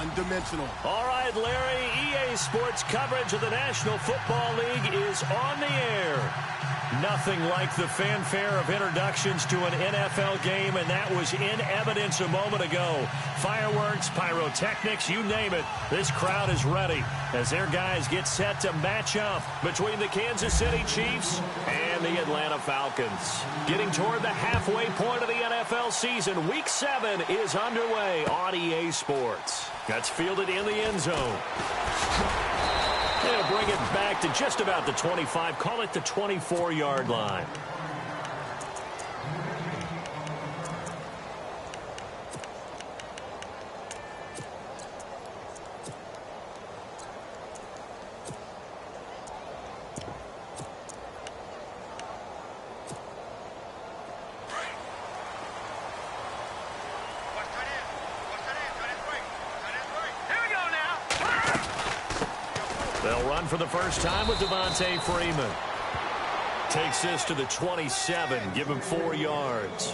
one-dimensional. All right, Larry, EA Sports coverage of the National Football League is on the air. Nothing like the fanfare of introductions to an NFL game, and that was in evidence a moment ago. Fireworks, pyrotechnics, you name it. This crowd is ready as their guys get set to match up between the Kansas City Chiefs and the Atlanta Falcons. Getting toward the halfway point of the NFL season, Week 7 is underway on EA Sports. That's fielded in the end zone. They'll bring it back to just about the 25, call it the 24-yard line. They'll run for the first time with Devontae Freeman. Takes this to the 27, give him 4 yards.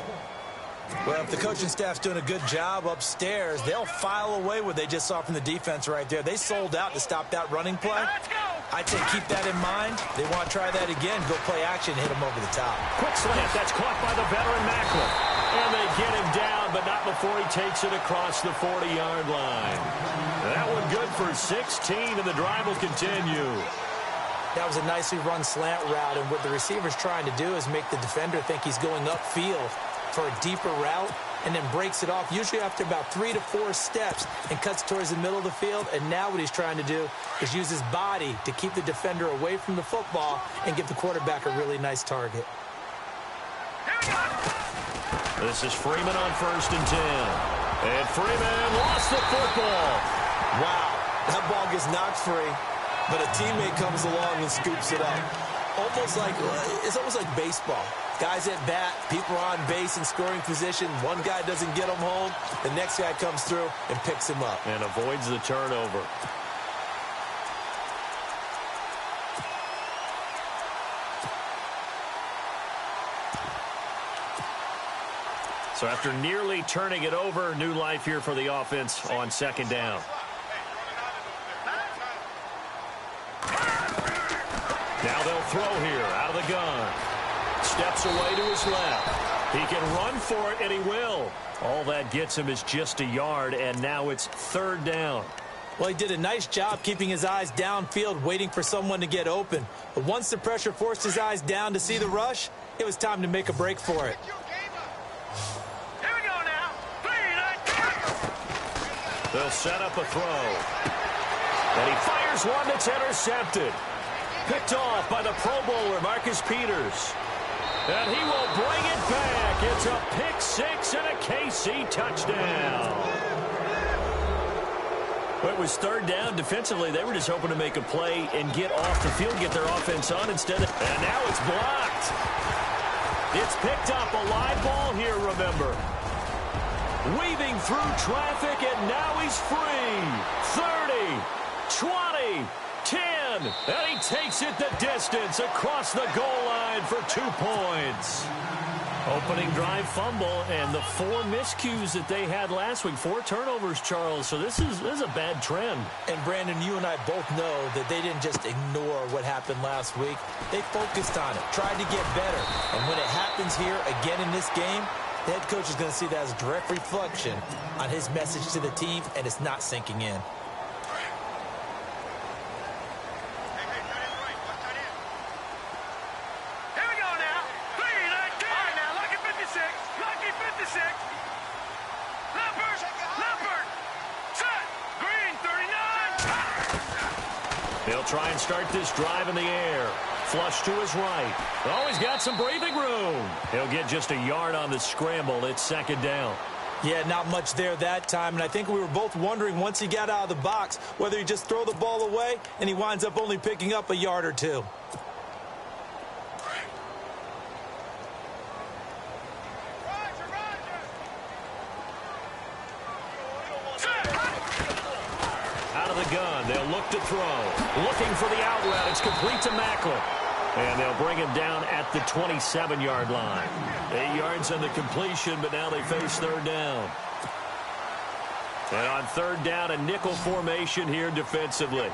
Well, if the coaching staff's doing a good job upstairs, they'll file away what they just saw from the defense right there. They sold out to stop that running play. I'd say keep that in mind. They want to try that again. Go play action, hit him over the top. Quick slant, that's caught by the veteran Macklin. And they get him down, but not before he takes it across the 40-yard line. That one good for 16, and the drive will continue. That was a nicely run slant route, and what the receiver's trying to do is make the defender think he's going upfield for a deeper route, and then breaks it off, usually after about 3 to 4 steps, and cuts towards the middle of the field. And now what he's trying to do is use his body to keep the defender away from the football and give the quarterback a really nice target. This is Freeman on 1st and 10. And Freeman lost the football. Wow, that ball gets knocked free, but a teammate comes along and scoops it up. It's almost like baseball. Guys at bat, people are on base in scoring position. One guy doesn't get him home. The next guy comes through and picks him up. And avoids the turnover. So after nearly turning it over, new life here for the offense on 2nd down. Now they'll throw here out of the gun. Steps away to his left. He can run for it, and he will. All that gets him is just a yard, and now it's 3rd down. Well, he did a nice job keeping his eyes downfield, waiting for someone to get open. But once the pressure forced his eyes down to see the rush, it was time to make a break for it. They'll set up a throw. And he fires one that's intercepted. Picked off by the Pro Bowler, Marcus Peters. And he will bring it back. It's a pick 6 and a KC touchdown. Well, it was 3rd down. Defensively, they were just hoping to make a play and get off the field, get their offense on instead. And now it's blocked. It's picked up. A live ball here, remember. Weaving through traffic, and now he's free. 30, 20, 10, and he takes it the distance across the goal line for 2 points. Opening drive fumble, and the 4 miscues that they had last week, 4 turnovers, Charles. So this is a bad trend. And, Brandon, you and I both know that they didn't just ignore what happened last week. They focused on it, tried to get better. And when it happens here again in this game, the head coach is going to see that as a direct reflection on his message to the team, and it's not sinking in. They'll try and start this drive in the air. Flush to his right. Oh, he's got some breathing room. He'll get just a yard on the scramble. It's 2nd down. Yeah, not much there that time, and I think we were both wondering once he got out of the box whether he just throw the ball away and he winds up only picking up a yard or 2. Out of the gun, they'll look to throw. Looking for the out route. It's complete to Macklin. And they'll bring him down at the 27-yard line. 8 yards on the completion, but now they face 3rd down. And on third down, a nickel formation here defensively.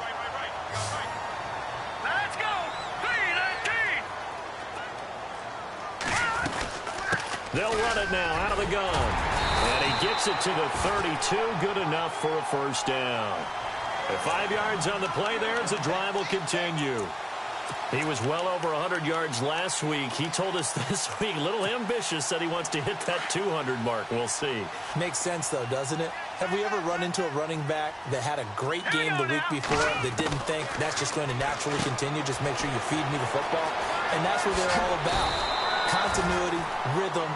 Let's go. 3-19. They'll run it now out of the gun. And he gets it to the 32. Good enough for a first down. At 5 yards on the play there as the drive will continue. He was well over 100 yards last week. He told us this week, a little ambitious, said he wants to hit that 200 mark. We'll see. Makes sense, though, doesn't it? Have we ever run into a running back that had a great game the week before that didn't think that's just going to naturally continue? Just make sure you feed me the football. And that's what they're all about. Continuity, rhythm,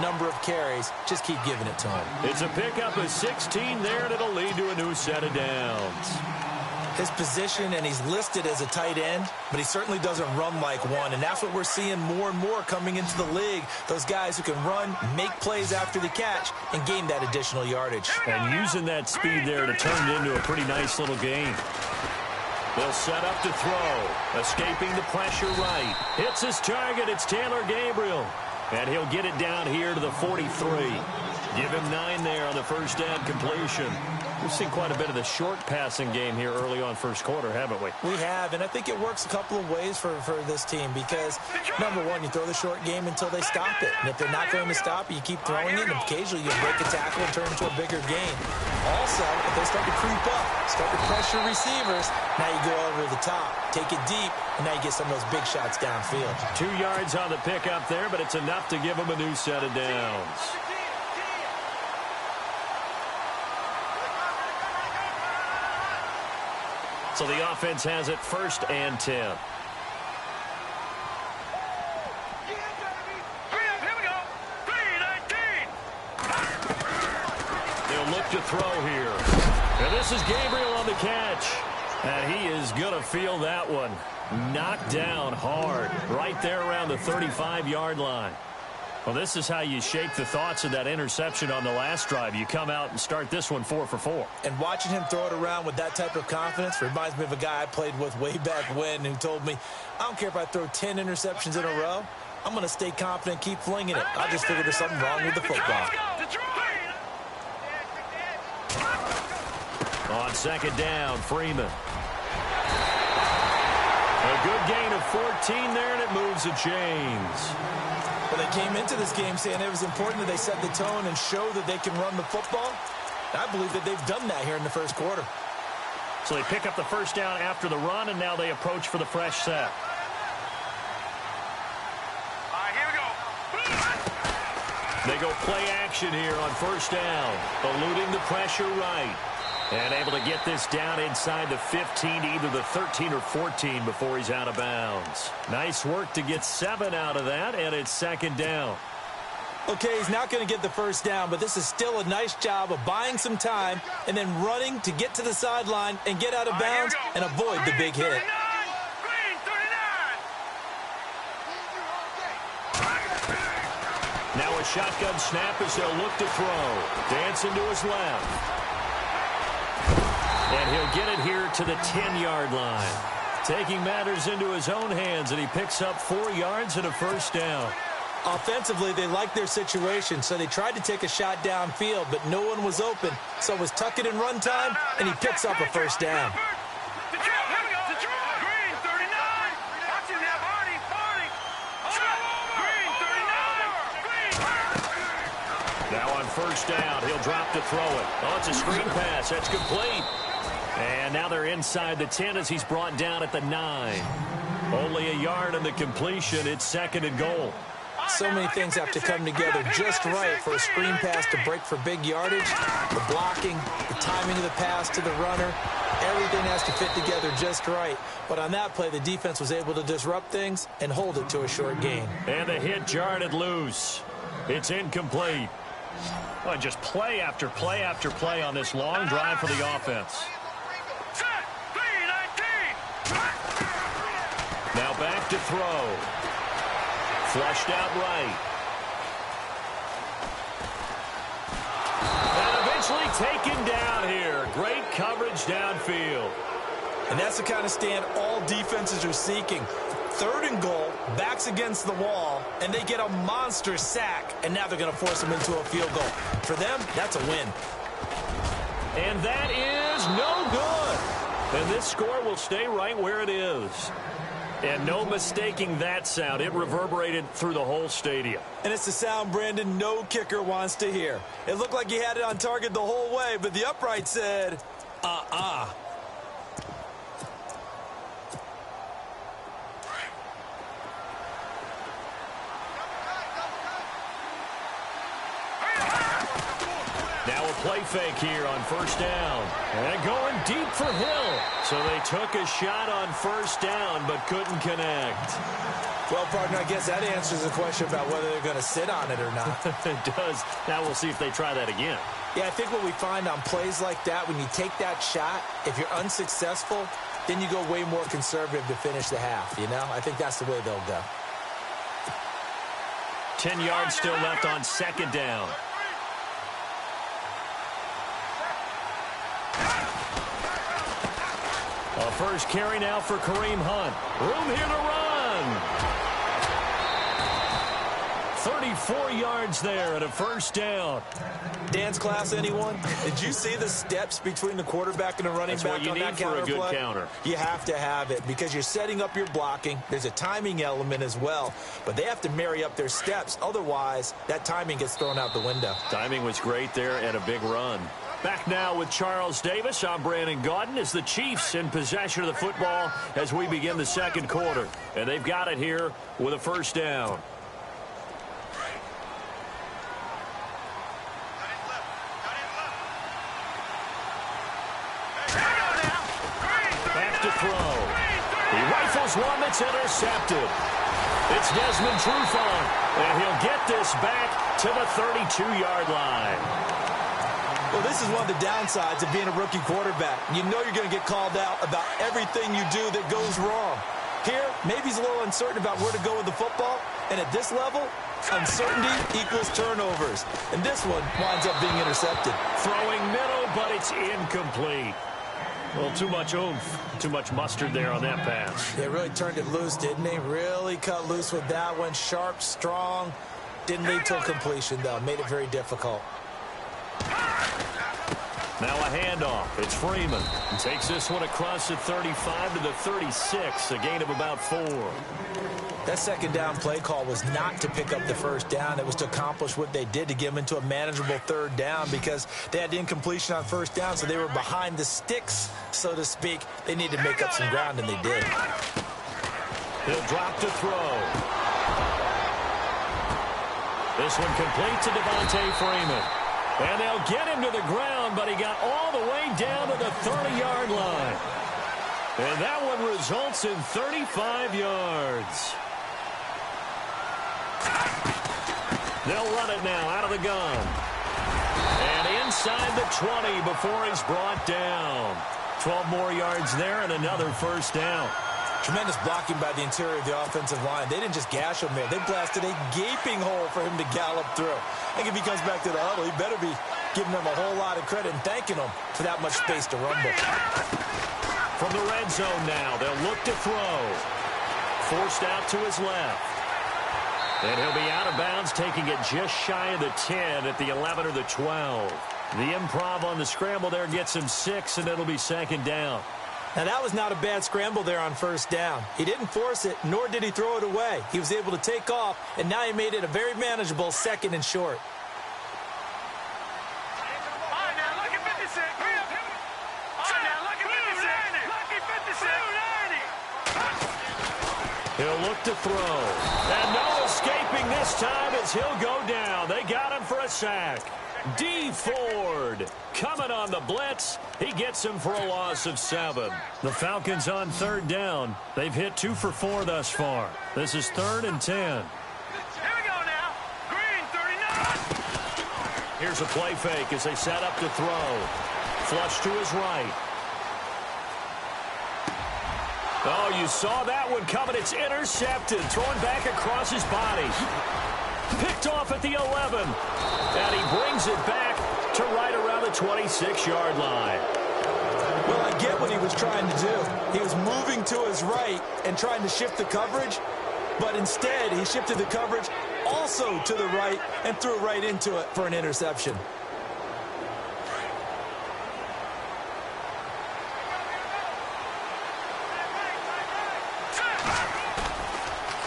number of carries. Just keep giving it to him. It's a pickup of 16 there, and it'll lead to a new set of downs. His position, and he's listed as a tight end, but he certainly doesn't run like one, and that's what we're seeing more and more coming into the league. Those guys who can run, make plays after the catch, and gain that additional yardage. And using that speed there to turn it into a pretty nice little game. They'll set up to throw. Escaping the pressure right. Hits his target. It's Taylor Gabriel. And he'll get it down here to the 43. Give him 9 there on the first down completion. We've seen quite a bit of the short passing game here early on first quarter, haven't we? We have, and I think it works a couple of ways for this team because, number one, you throw the short game until they stop it. And if they're not going to stop it, you keep throwing it, and occasionally you'll break a tackle and turn into a bigger gain. Also, if they start to creep up, start to pressure receivers, now you go over the top, take it deep, and now you get some of those big shots downfield. 2 yards on the pickup there, but it's enough to give them a new set of downs. So the offense has it 1st and 10. Here we go. 3-19. They'll look to throw here. And this is Gabriel on the catch. And he is going to feel that one. Knocked down hard. Right there around the 35-yard line. Well, this is how you shake the thoughts of that interception on the last drive. You come out and start this one 4 for 4. And watching him throw it around with that type of confidence reminds me of a guy I played with way back when who told me, I don't care if I throw 10 interceptions in a row. I'm going to stay confident and keep flinging it. I just figured there's something wrong with the football. On second down, Freeman. A good gain of 14 there, and it moves the chains. Well, they came into this game saying it was important that they set the tone and show that they can run the football. I believe that they've done that here in the first quarter. So they pick up the first down after the run, and now they approach for the fresh set. All right, here we go. They go play action here on first down, eluding the pressure right. And able to get this down inside the 15, either the 13 or 14 before he's out of bounds. Nice work to get 7 out of that, and it's second down. Okay, he's not going to get the first down, but this is still a nice job of buying some time and then running to get to the sideline and get out of bounds and avoid the big hit. Now a shotgun snap as they'll look to throw. Dancing to his left. And he'll get it here to the 10-yard line. Taking matters into his own hands, and he picks up 4 yards and a first down. Offensively, they liked their situation, so they tried to take a shot downfield, but no one was open. So it was tuck it and run time, and he picks up a first down. Now on first down, he'll drop to throw it. Oh, it's a screen pass. That's complete. And now they're inside the 10 as he's brought down at the 9. Only a yard on the completion. It's second and goal. So many things have to come together just right for a screen pass to break for big yardage. The blocking, the timing of the pass to the runner, everything has to fit together just right. But on that play, the defense was able to disrupt things and hold it to a short gain. And the hit jarred it loose. It's incomplete. Well, just play after play after play on this long drive for the offense. Now back to throw. Flushed out right. And eventually taken down here. Great coverage downfield. And that's the kind of stand all defenses are seeking. 3rd and goal, backs against the wall, and they get a monster sack. And now they're going to force them into a field goal. For them, that's a win. And that is no good. And this score will stay right where it is. And no mistaking that sound. It reverberated through the whole stadium. And it's the sound, Brandon, no kicker wants to hear. It looked like he had it on target the whole way, but the upright said, Now a play fake here on first down. And going deep for Hill. So they took a shot on first down but couldn't connect. Well, partner, I guess that answers the question about whether they're going to sit on it or not. It does. Now we'll see if they try that again. Yeah, I think what we find on plays like that, when you take that shot, if you're unsuccessful, then you go way more conservative to finish the half, you know? I think that's the way they'll go. 10 yards still left on second down. A first carry now for Kareem Hunt. Room here to run. 34 yards there at a first down. Dance class, anyone? Did you see the steps between the quarterback and the running back on that counter play? That's what you need for a good counter. You have to have it because you're setting up your blocking. There's a timing element as well, but they have to marry up their steps. Otherwise, that timing gets thrown out the window. Timing was great there and a big run. Back now with Charles Davis. I'm Brandon Gaudin as the Chiefs in possession of the football as we begin the second quarter. And they've got it here with a first down. Back to throw. He rifles one that's intercepted. It's Desmond Trufant, and he'll get this back to the 32-yard line. Well, this is one of the downsides of being a rookie quarterback. You know you're going to get called out about everything you do that goes wrong. Here, maybe he's a little uncertain about where to go with the football, and at this level, uncertainty equals turnovers. And this one winds up being intercepted. Throwing middle, but it's incomplete. Well, too much oomph, too much mustard there on that pass. They really turned it loose, didn't they? Really cut loose with that one. Sharp, strong. Didn't lead to a completion, though. Made it very difficult. Now a handoff. It's Freeman. He takes this one across the 35 to the 36, a gain of about 4. That second down play call was not to pick up the first down. It was to accomplish what they did to get them into a manageable third down because they had incompletion on first down, so they were behind the sticks, so to speak. They needed to make up some ground, and they did. He'll drop to throw. This one complete to Devontae Freeman. And they'll get him to the ground, but he got all the way down to the 30-yard line. And that one results in 35 yards. They'll run it now out of the gun. And inside the 20 before he's brought down. 12 more yards there and another first down. Tremendous blocking by the interior of the offensive line. They didn't just gash him there. They blasted a gaping hole for him to gallop through. I think if he comes back to the huddle, he better be giving them a whole lot of credit and thanking them for that much space to rumble. From the red zone now, they'll look to throw. Forced out to his left. And he'll be out of bounds, taking it just shy of the 10 at the 11 or the 12. The improv on the scramble there gets him 6, and it'll be second down. Now, that was not a bad scramble there on first down. He didn't force it, nor did he throw it away. He was able to take off, and now he made it a very manageable second and short. He'll look to throw. And no escaping this time as he'll go down. They got him for a sack. D. Ford coming on the blitz. He gets him for a loss of 7. The Falcons on third down. They've hit 2 for 4 thus far. This is 3rd and 10. Here we go now. Green 39. Here's a play fake as they set up to throw. Flush to his right. Oh, you saw that one coming. It's intercepted. Thrown back across his body. Picked off at the 11. And he brings it back to right around the 26-yard line. Well, I get what he was trying to do. He was moving to his right and trying to shift the coverage. But instead, he shifted the coverage also to the right and threw right into it for an interception.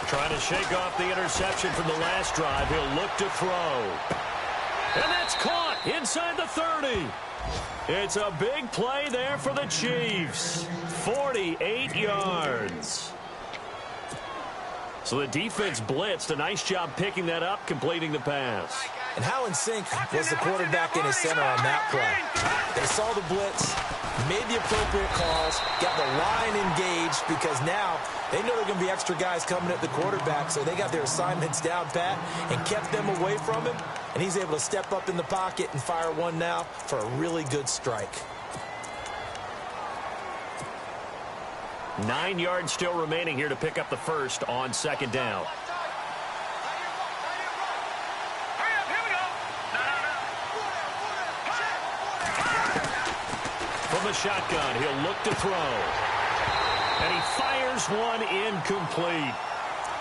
Trying to shake off the interception from the last drive. He'll look to throw. And that's caught inside the 30. It's a big play there for the Chiefs. 48 yards. So the defense blitzed. A nice job picking that up, completing the pass. And how in sync was the quarterback in his center on that play? They saw the blitz, made the appropriate calls, got the line engaged, because now they know there are going to be extra guys coming at the quarterback, so they got their assignments down pat and kept them away from him, and he's able to step up in the pocket and fire one now for a really good strike. 9 yards still remaining here to pick up the first on second down. From the shotgun, he'll look to throw. And he fires one incomplete.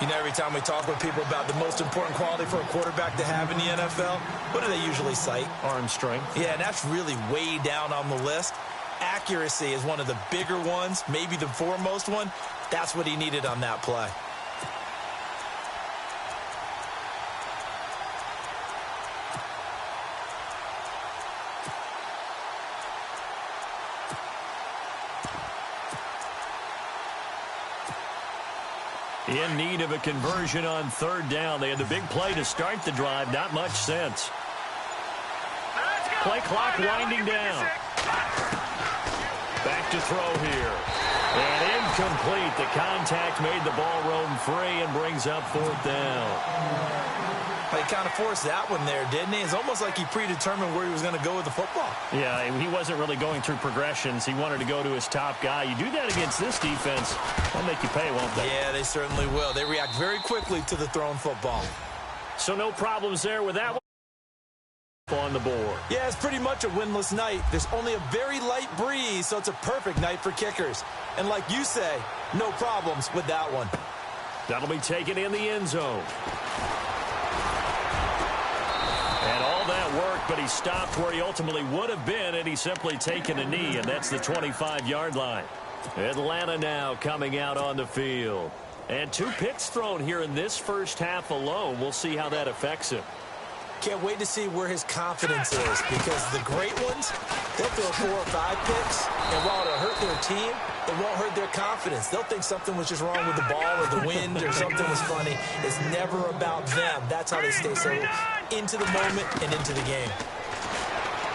You know, every time we talk with people about the most important quality for a quarterback to have in the NFL, what do they usually cite? Arm strength. Yeah, and that's really way down on the list. Accuracy is one of the bigger ones, maybe the foremost one. That's what he needed on that play. In need of a conversion on third down. They had the big play to start the drive. Not much sense. Play clock winding down. Back to throw here. And incomplete. The contact made the ball roam free and brings up fourth down. He kind of forced that one there, didn't he? It's almost like he predetermined where he was going to go with the football. Yeah, he wasn't really going through progressions. He wanted to go to his top guy. You do that against this defense, they'll make you pay, won't they? Yeah, they certainly will. They react very quickly to the thrown football. So no problems there with that one on the board. Yeah, it's pretty much a winless night. There's only a very light breeze, so it's a perfect night for kickers. And like you say, no problems with that one. That'll be taken in the end zone. And all that work, but he stopped where he ultimately would have been, and he's simply taken a knee, and that's the 25-yard line. Atlanta now coming out on the field. And 2 picks thrown here in this first half alone. We'll see how that affects him. Can't wait to see where his confidence is, because the great ones, they'll throw 4 or 5 picks, and while it'll hurt their team, it won't hurt their confidence. They'll think something was just wrong with the ball or the wind or something was funny. It's never about them. That's how they stay so into the moment and into the game.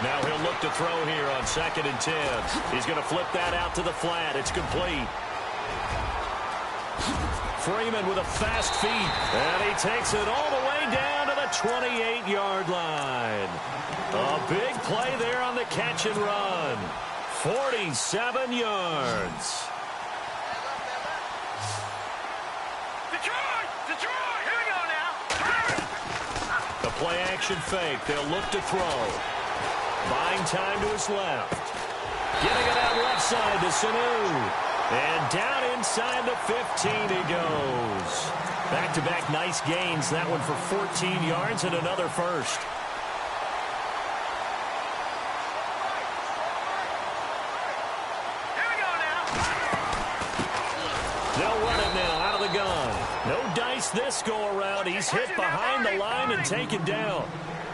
Now he'll look to throw here on 2nd and 10. He's going to flip that out to the flat. It's complete. Freeman with a fast feet, and he takes it all the way down to the 28-yard line. A big play there on the catch and run. 47 yards. Detroit! Detroit! Here we go now! The play action fake. They'll look to throw. Buying time to his left. Getting it out left side to Sanu. And down inside the 15 he goes. Back-to-back nice gains. That one for 14 yards and another first. Here we go now! They'll run it now out of the gun. No dice this go-around. He's hit behind the line and taken down.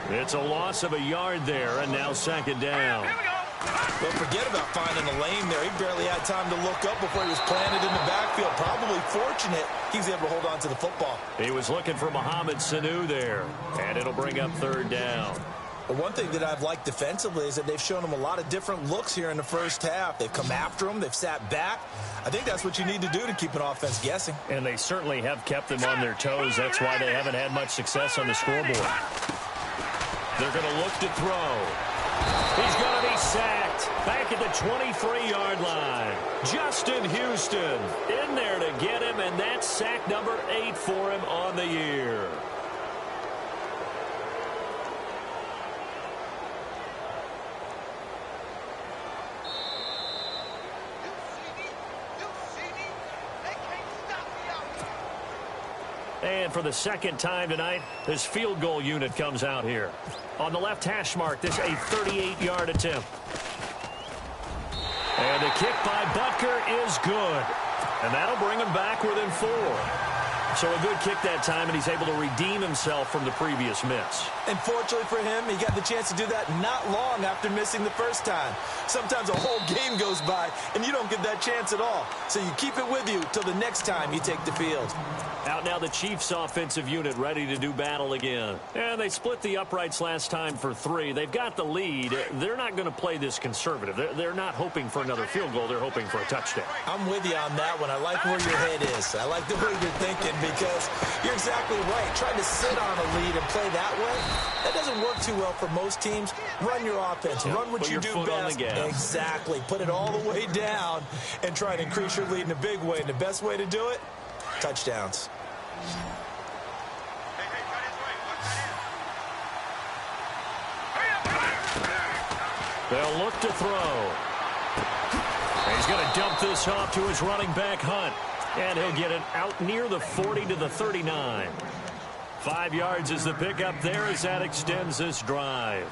It's a loss of a yard there, and now 2nd down. Here we go! But forget about finding a lane there. He barely had time to look up before he was planted in the backfield. Probably fortunate he was able to hold on to the football. He was looking for Mohamed Sanu there, and it'll bring up 3rd down. But one thing that I've liked defensively is that they've shown him a lot of different looks here in the first half. They've come after him. They've sat back. I think that's what you need to do to keep an offense guessing. And they certainly have kept them on their toes. That's why they haven't had much success on the scoreboard. They're going to look to throw. He's going to be sacked back at the 23-yard line. Justin Houston in there to get him, and that's sack number 8 for him on the year. And for the 2nd time tonight, this field goal unit comes out here. On the left hash mark, this a 38-yard attempt. And the kick by Butker is good. And that'll bring him back within 4. So a good kick that time, and he's able to redeem himself from the previous miss. And fortunately for him, he got the chance to do that not long after missing the first time. Sometimes a whole game goes by, and you don't get that chance at all. So you keep it with you till the next time you take the field. Out now the Chiefs offensive unit ready to do battle again. And they split the uprights last time for 3. They've got the lead. They're not going to play this conservative. They're not hoping for another field goal. They're hoping for a touchdown. I'm with you on that one. I like where your head is. I like the way you're thinking because you're exactly right. Trying to sit on a lead and play that way, that doesn't work too well for most teams. Run your offense. Run what you do best. Exactly. Put it all the way down and try to increase your lead in a big way. And the best way to do it, touchdowns. They'll look to throw. He's going to dump this off to his running back, Hunt. And he'll get it out near the 40 to the 39. 5 yards is the pickup there as that extends this drive.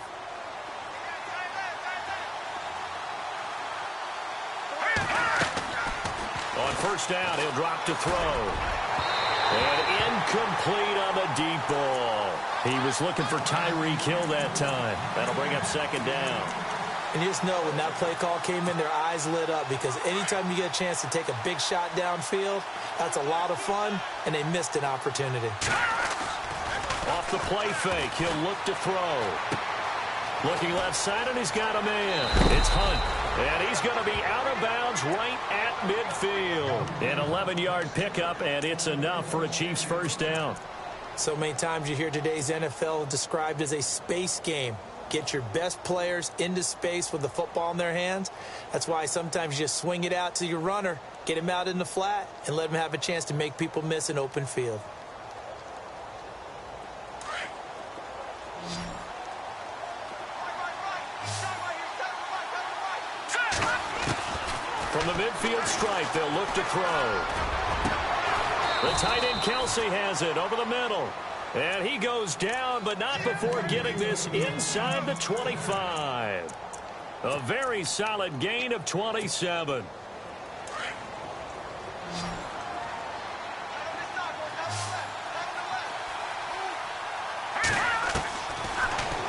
On first down, he'll drop to throw. And incomplete on the deep ball. He was looking for Tyreek Hill that time. That'll bring up second down. And you just know when that play call came in, their eyes lit up because anytime you get a chance to take a big shot downfield, that's a lot of fun, and they missed an opportunity. Off the play fake, he'll look to throw. Looking left side, and he's got a man. It's Hunt, and he's going to be out of bounds right at midfield. An 11-yard pickup, and it's enough for a Chiefs first down. So many times you hear today's NFL described as a space game. Get your best players into space with the football in their hands. That's why sometimes you just swing it out to your runner, get him out in the flat, and let him have a chance to make people miss an open field. From the midfield stripe, they'll look to throw. The tight end Kelsey has it over the middle. And he goes down, but not before getting this inside the 25. A very solid gain of 27.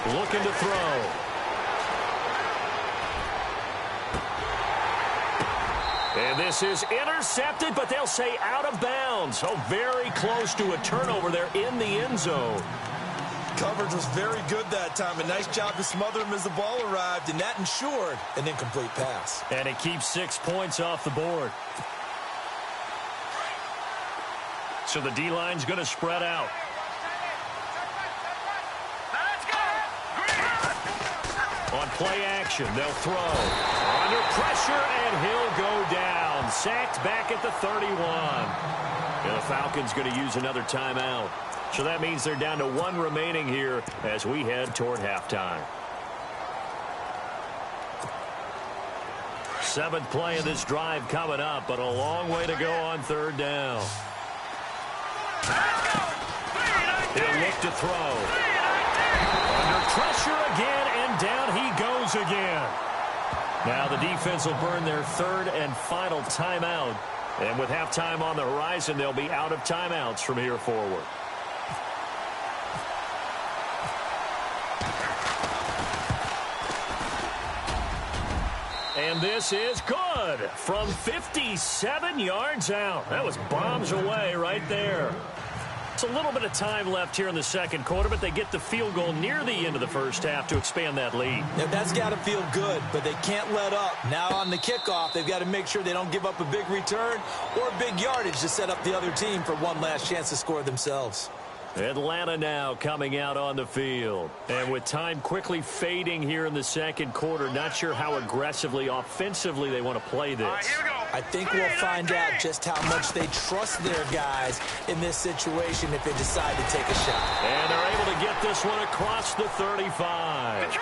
Looking to throw. And this is intercepted, but they'll say out of bounds. So very close to a turnover there in the end zone. Coverage was very good that time. A nice job to smother him as the ball arrived, and that ensured an incomplete pass. And it keeps 6 points off the board. So the D-line's going to spread out. On play action, they'll throw. Under pressure, and he'll go down. Sacked back at the 31. And the Falcons going to use another timeout. So that means they're down to 1 remaining here as we head toward halftime. 7th play of this drive coming up, but a long way to go on 3rd down. He'll look to throw. Under pressure again, and down he goes again. Now the defense will burn their 3rd and final timeout. And with halftime on the horizon, they'll be out of timeouts from here forward. And this is good from 57 yards out. That was bombs away right there. It's a little bit of time left here in the 2nd quarter, but they get the field goal near the end of the 1st half to expand that lead. Yeah, that's got to feel good, but they can't let up. Now on the kickoff, they've got to make sure they don't give up a big return or big yardage to set up the other team for one last chance to score themselves. Atlanta now coming out on the field. And with time quickly fading here in the 2nd quarter, not sure how aggressively, offensively they want to play this. I think we'll find out just how much they trust their guys in this situation if they decide to take a shot. And they're able to get this one across the 35.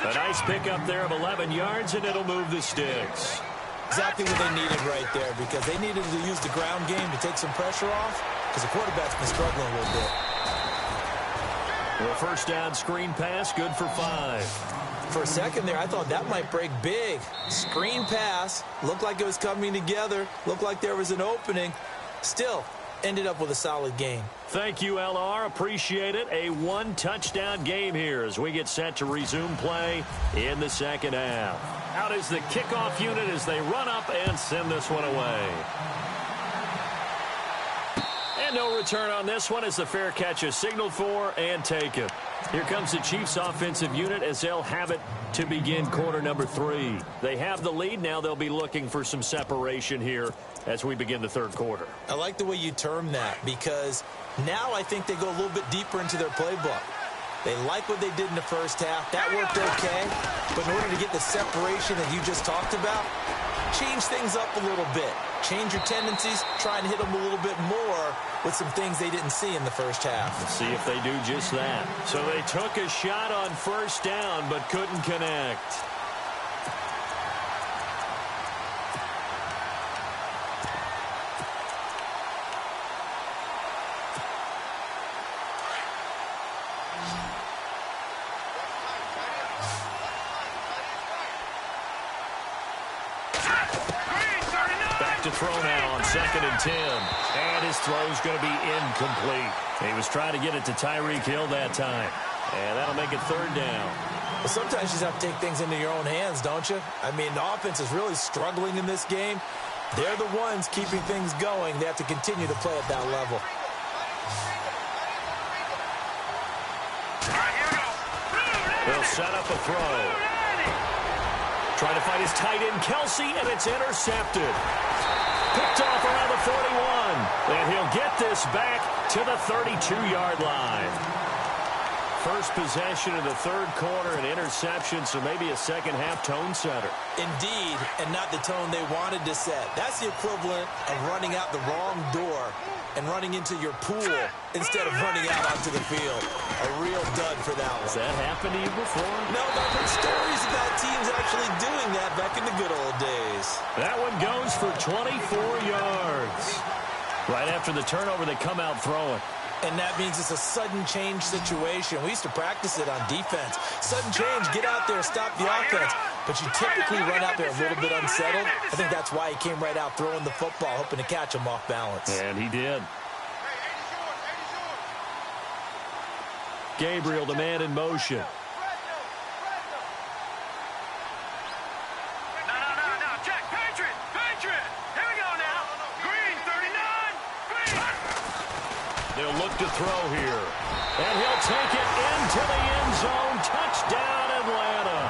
A nice pickup there of 11 yards, and it'll move the sticks. Exactly what they needed right there, because they needed to use the ground game to take some pressure off, because the quarterback's been struggling a little bit. Well, 1st down screen pass, good for 5. For a second there, I thought that might break big. Screen pass, looked like it was coming together, looked like there was an opening. Still, ended up with a solid game. Thank you, LR. Appreciate it. A one-touchdown game here as we get set to resume play in the second half. Out is the kickoff unit as they run up and send this one away. And no return on this one as the fair catch is signaled for and taken. Here comes the Chiefs offensive unit as they'll have it to begin quarter number 3. They have the lead. Now they'll be looking for some separation here as we begin the third quarter. I like the way you term that because now I think they go a little bit deeper into their playbook. They like what they did in the first half. That worked okay. But in order to get the separation that you just talked about, change things up a little bit. Change your tendencies, try and hit them a little bit more with some things they didn't see in the first half. Let's see if they do just that. So they took a shot on first down but couldn't connect. To throw now on 2nd and 10. And his throw's going to be incomplete. He was trying to get it to Tyreek Hill that time. And that'll make it 3rd down. Well, sometimes you just have to take things into your own hands, don't you? I mean, the offense is really struggling in this game. They're the ones keeping things going. They have to continue to play at that level. He'll set up a throw. Trying to find his tight end, Kelsey, and it's intercepted. Picked off around the 41. And he'll get this back to the 32-yard line. First possession of the third quarter, an interception, so maybe a second-half tone setter. Indeed, and not the tone they wanted to set. That's the equivalent of running out the wrong door and running into your pool instead of running out onto the field. A real dud for that one. Has that happened to you before? No, but I've heard stories about teams actually doing that back in the good old days. That one goes for 24 yards. Right after the turnover, they come out throwing. And that means it's a sudden change situation. We used to practice it on defense. Sudden change, get out there, stop the offense. But you typically run out there a little bit unsettled. I think that's why he came right out throwing the football, hoping to catch him off balance. And he did. Gabriel, the man in motion. They'll look to throw here. And he'll take it into the end zone. Touchdown, Atlanta.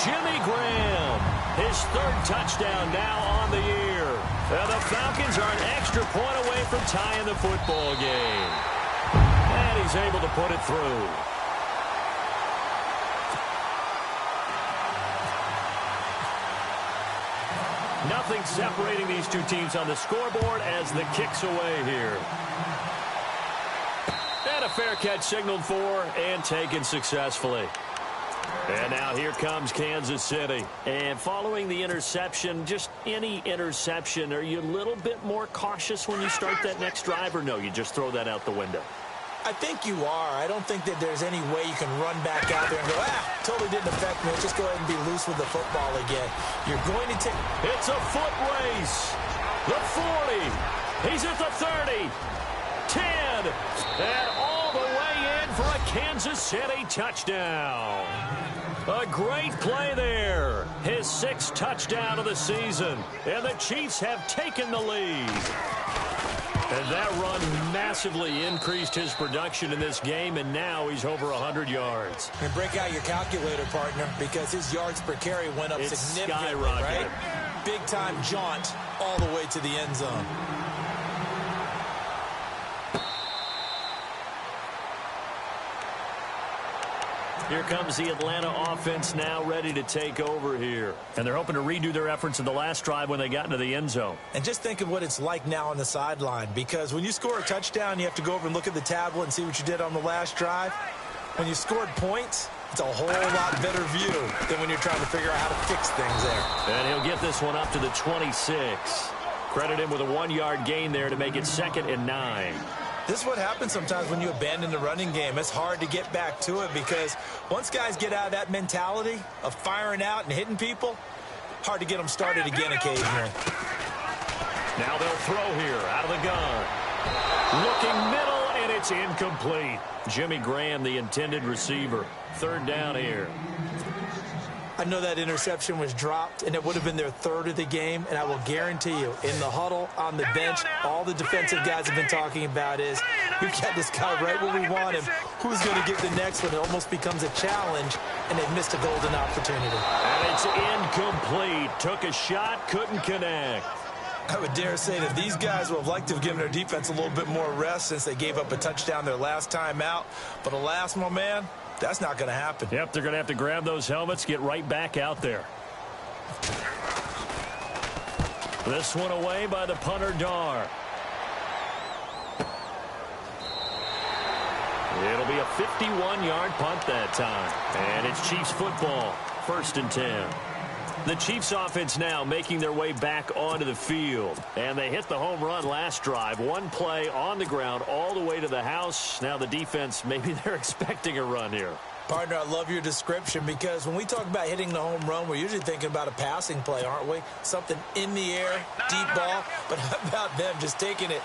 Jimmy Graham, his 3rd touchdown now on the year. And the Falcons are an extra point away from tying the football game. And he's able to put it through. Nothing separating these two teams on the scoreboard as the kick's away here. And a fair catch signaled for and taken successfully. And now here comes Kansas City. And following the interception, just any interception, are you a little bit more cautious when you start that next drive, or no, you just throw that out the window? I think you are. I don't think that there's any way you can run back out there and go, totally didn't affect me. Just go ahead and be loose with the football again. You're going to take... It's a foot race. The 40. He's at the 30. 10. And all the way in for a Kansas City touchdown. A great play there. His 6th touchdown of the season. And the Chiefs have taken the lead. And that run massively increased his production in this game, and now he's over 100 yards. And break out your calculator, partner, because his yards per carry went up significantly, right? Big-time jaunt all the way to the end zone. Here comes the Atlanta offense now ready to take over here. And they're hoping to redo their efforts in the last drive when they got into the end zone. And just think of what it's like now on the sideline, because when you score a touchdown, you have to go over and look at the tablet and see what you did on the last drive. When you scored points, it's a whole lot better view than when you're trying to figure out how to fix things there. And he'll get this one up to the 26. Credit him with a 1-yard gain there to make it 2nd and 9. This is what happens sometimes when you abandon the running game. It's hard to get back to it because once guys get out of that mentality of firing out and hitting people, hard to get them started again occasionally. Now they'll throw here out of the gun. Looking middle, and it's incomplete. Jimmy Graham, the intended receiver. Third down here. I know that interception was dropped, and it would have been their third of the game, and I will guarantee you, in the huddle, on the bench, all the defensive guys have been talking about is, we've got this guy right where we want him. Who's going to get the next one? It almost becomes a challenge, and they've missed a golden opportunity. And it's incomplete. Took a shot, couldn't connect. I would dare say that these guys would have liked to have given their defense a little bit more rest since they gave up a touchdown their last time out. But alas, my man, that's not going to happen. Yep, they're going to have to grab those helmets, get right back out there. This one away by the punter, Dar. It'll be a 51-yard punt that time. And it's Chiefs football, 1st and 10. The Chiefs offense now making their way back onto the field. And they hit the home run last drive. One play on the ground all the way to the house. Now the defense, maybe they're expecting a run here. Partner, I love your description because when we talk about hitting the home run, we're usually thinking about a passing play, aren't we? Something in the air, deep ball. But how about them just taking it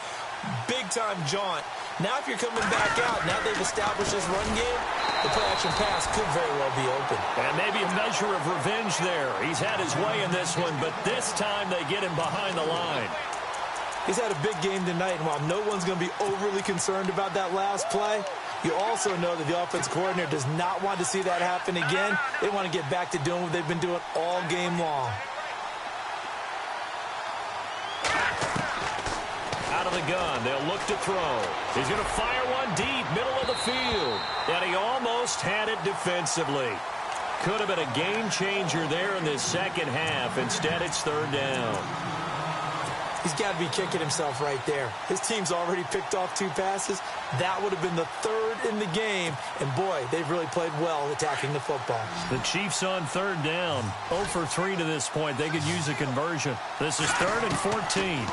big-time jaunt? Now if you're coming back out, now they've established this run game, the play-action pass could very well be open. And maybe a measure of revenge there. He's had his way in this one, but this time they get him behind the line. He's had a big game tonight, and while no one's going to be overly concerned about that last play, you also know that the offense coordinator does not want to see that happen again. They want to get back to doing what they've been doing all game long. Out of the gun, they'll look to throw. He's going to fire one deep, middle of the field. And he almost had it defensively. Could have been a game changer there in this second half. Instead, it's 3rd down. He's got to be kicking himself right there. His team's already picked off 2 passes. That would have been the 3rd in the game. And, boy, they've really played well attacking the football. The Chiefs on 3rd down. 0 for 3 to this point. They could use a conversion. This is 3rd and 14.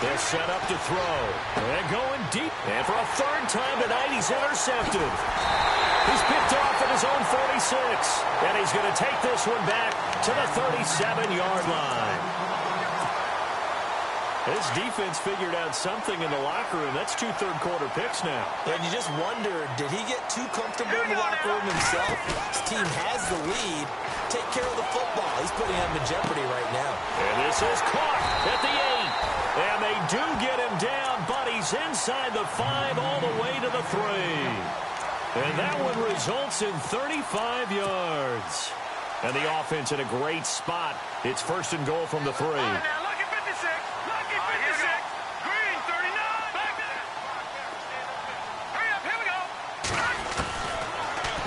They're set up to throw. They're going deep. And for a 3rd time tonight, he's intercepted. He's picked off at his own 46. And he's going to take this one back to the 37-yard line. This defense figured out something in the locker room. That's 2 third-quarter picks now. And you just wonder, did he get too comfortable in the locker room himself? His team has the lead. Take care of the football. He's putting them in jeopardy right now. And this is caught at the 8. And they do get him down, but he's inside the 5 all the way to the 3. And that one results in 35 yards. And the offense in a great spot. It's 1st and goal from the 3.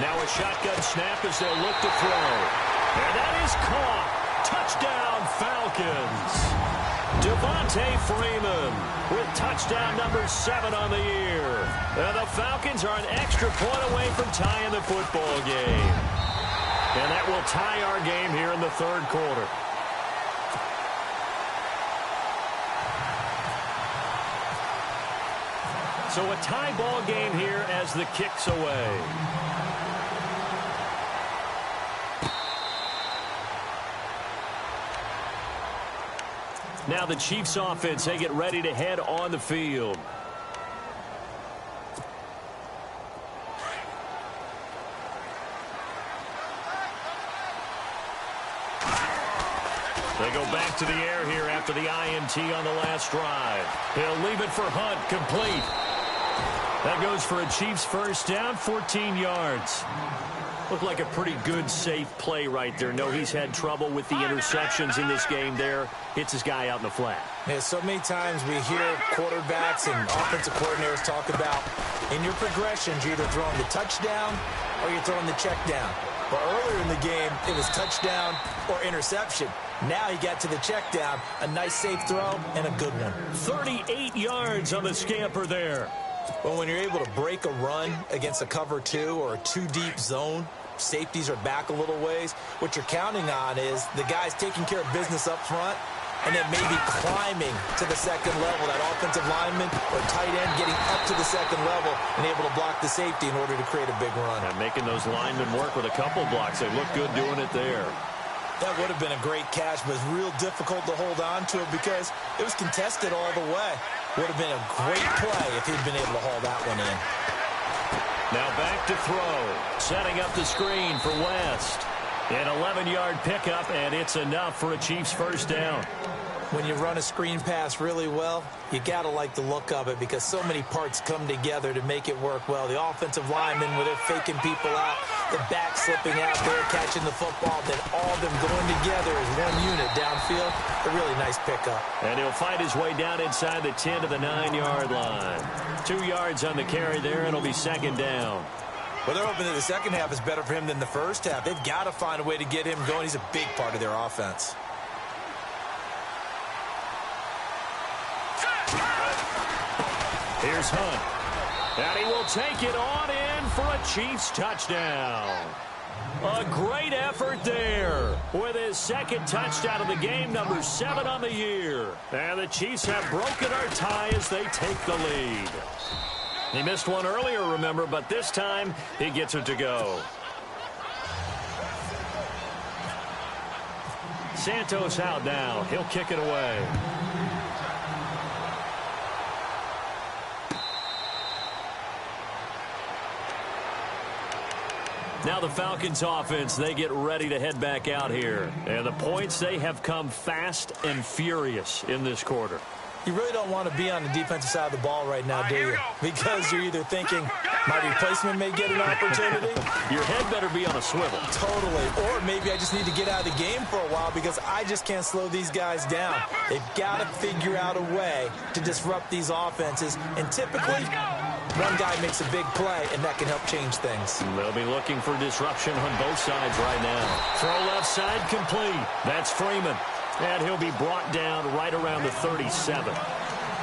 Now a shotgun snap as they'll look to throw. And that is caught. Touchdown, Falcons. Devontae Freeman with touchdown number 7 on the year. And the Falcons are an extra point away from tying the football game. And that will tie our game here in the 3rd quarter. So a tie ball game here as the kick's away. Now the Chiefs offense, they get ready to head on the field. They go back to the air here after the INT on the last drive. He'll leave it for Hunt, complete. That goes for a Chiefs 1st down, 14 yards. Looked like a pretty good, safe play right there. No, he's had trouble with the interceptions in this game there. Hits his guy out in the flat. Yeah, so many times we hear quarterbacks and offensive coordinators talk about in your progressions, you're either throwing the touchdown or you're throwing the check down. But earlier in the game, it was touchdown or interception. Now he got to the check down. A nice, safe throw and a good one. 38 yards on the scamper there. Well, when you're able to break a run against a cover 2 or a 2-deep zone, safeties are back a little ways. What you're counting on is the guys taking care of business up front and then maybe climbing to the second level. That offensive lineman or tight end getting up to the second level and able to block the safety in order to create a big run. And making those linemen work with a couple blocks. They look good doing it there. That would have been a great catch, but it's real difficult to hold on to it because it was contested all the way. Would have been a great play if he'd been able to haul that one in. Now back to throw. Setting up the screen for West. An 11-yard pickup, and it's enough for a Chiefs first down. When you run a screen pass really well, you got to like the look of it because so many parts come together to make it work well. The offensive linemen, where they're faking people out, the back slipping out there, catching the football, then all of them going together as one unit downfield. A really nice pickup. And he'll fight his way down inside the 10 to the 9-yard line. 2 yards on the carry there, and it'll be second down. Well, they're hoping that the second half is better for him than the first half. They've got to find a way to get him going. He's a big part of their offense. Here's Hunt. And he will take it on in for a Chiefs touchdown. A great effort there with his second touchdown of the game, number 7 on the year. And the Chiefs have broken our tie as they take the lead. He missed one earlier, remember, but this time he gets it to go. Santos out now. He'll kick it away. Now the Falcons offense, they get ready to head back out here. And the points, they have come fast and furious in this quarter. You really don't want to be on the defensive side of the ball right now, do you? Because you're either thinking, my replacement may get an opportunity. Your head better be on a swivel. Totally. Or maybe I just need to get out of the game for a while because I just can't slow these guys down. They've got to figure out a way to disrupt these offenses. And typically, one guy makes a big play, and that can help change things. They'll be looking for disruption on both sides right now. Throw left side complete. That's Freeman. And he'll be brought down right around the 37.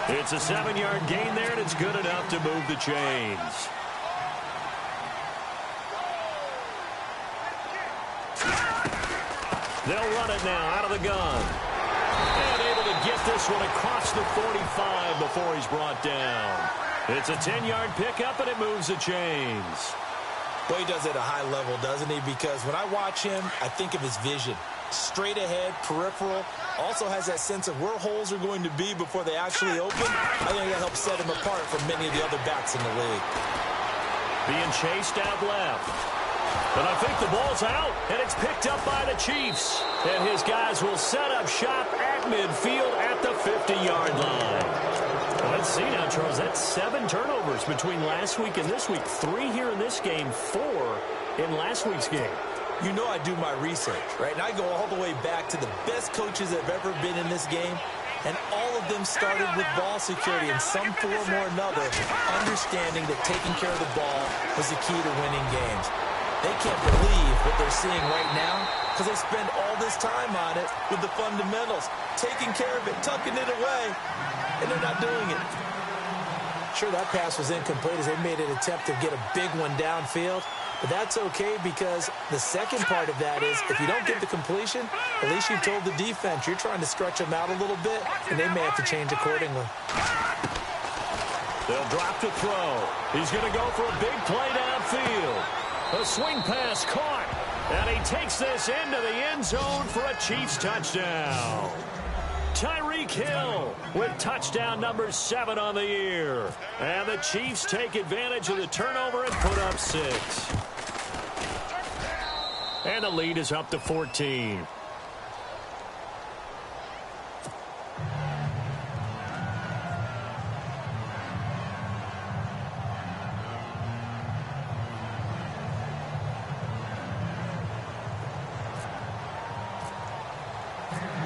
It's a 7-yard gain there, and it's good enough to move the chains. They'll run it now out of the gun. And able to get this one across the 45 before he's brought down. It's a 10-yard pickup, and it moves the chains. Well, he does it at a high level, doesn't he? Because when I watch him, I think of his vision. Straight ahead, peripheral, also has that sense of where holes are going to be before they actually open. I think that helps set him apart from many of the other backs in the league. Being chased out left. But I think the ball's out, and it's picked up by the Chiefs. And his guys will set up shop at midfield at the 50-yard line. Well, let's see now, Charles. That's 7 turnovers between last week and this week. 3 here in this game, 4 in last week's game. You know I do my research, right? And I go all the way back to the best coaches that have ever been in this game, and all of them started with ball security in some form or another, understanding that taking care of the ball was the key to winning games. They can't believe what they're seeing right now because they spend all this time on it with the fundamentals, taking care of it, tucking it away, and they're not doing it. Sure, that pass was incomplete as they made an attempt to get a big one downfield. But that's okay because the second part of that is if you don't get the completion, at least you've told the defense you're trying to stretch them out a little bit, and they may have to change accordingly. They'll drop to throw. He's going to go for a big play downfield. A swing pass caught, and he takes this into the end zone for a Chiefs touchdown. Tyreek Hill with touchdown number 7 on the year. And the Chiefs take advantage of the turnover and put up 6. And the lead is up to 14.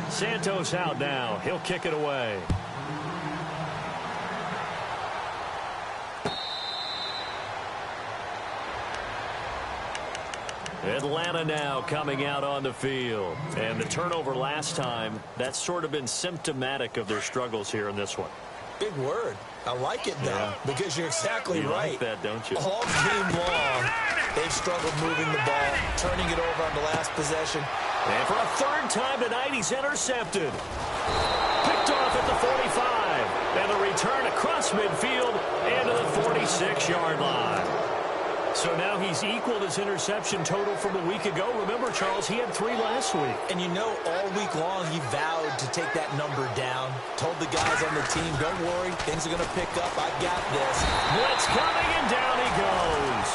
Santos out now. He'll kick it away. Atlanta now coming out on the field. And the turnover last time, that's sort of been symptomatic of their struggles here in this one. Big word. I like it, though, because you're exactly right. You like that, don't you? All game long, they've struggled moving the ball, turning it over on the last possession. And for a 3rd time tonight, he's intercepted. Picked off at the 45. And the return across midfield into the 46-yard line. So now he's equaled his interception total from a week ago. Remember, Charles, he had 3 last week. And you know, all week long he vowed to take that number down, told the guys on the team, don't worry, things are going to pick up. I got this. Blitz coming, and down he goes.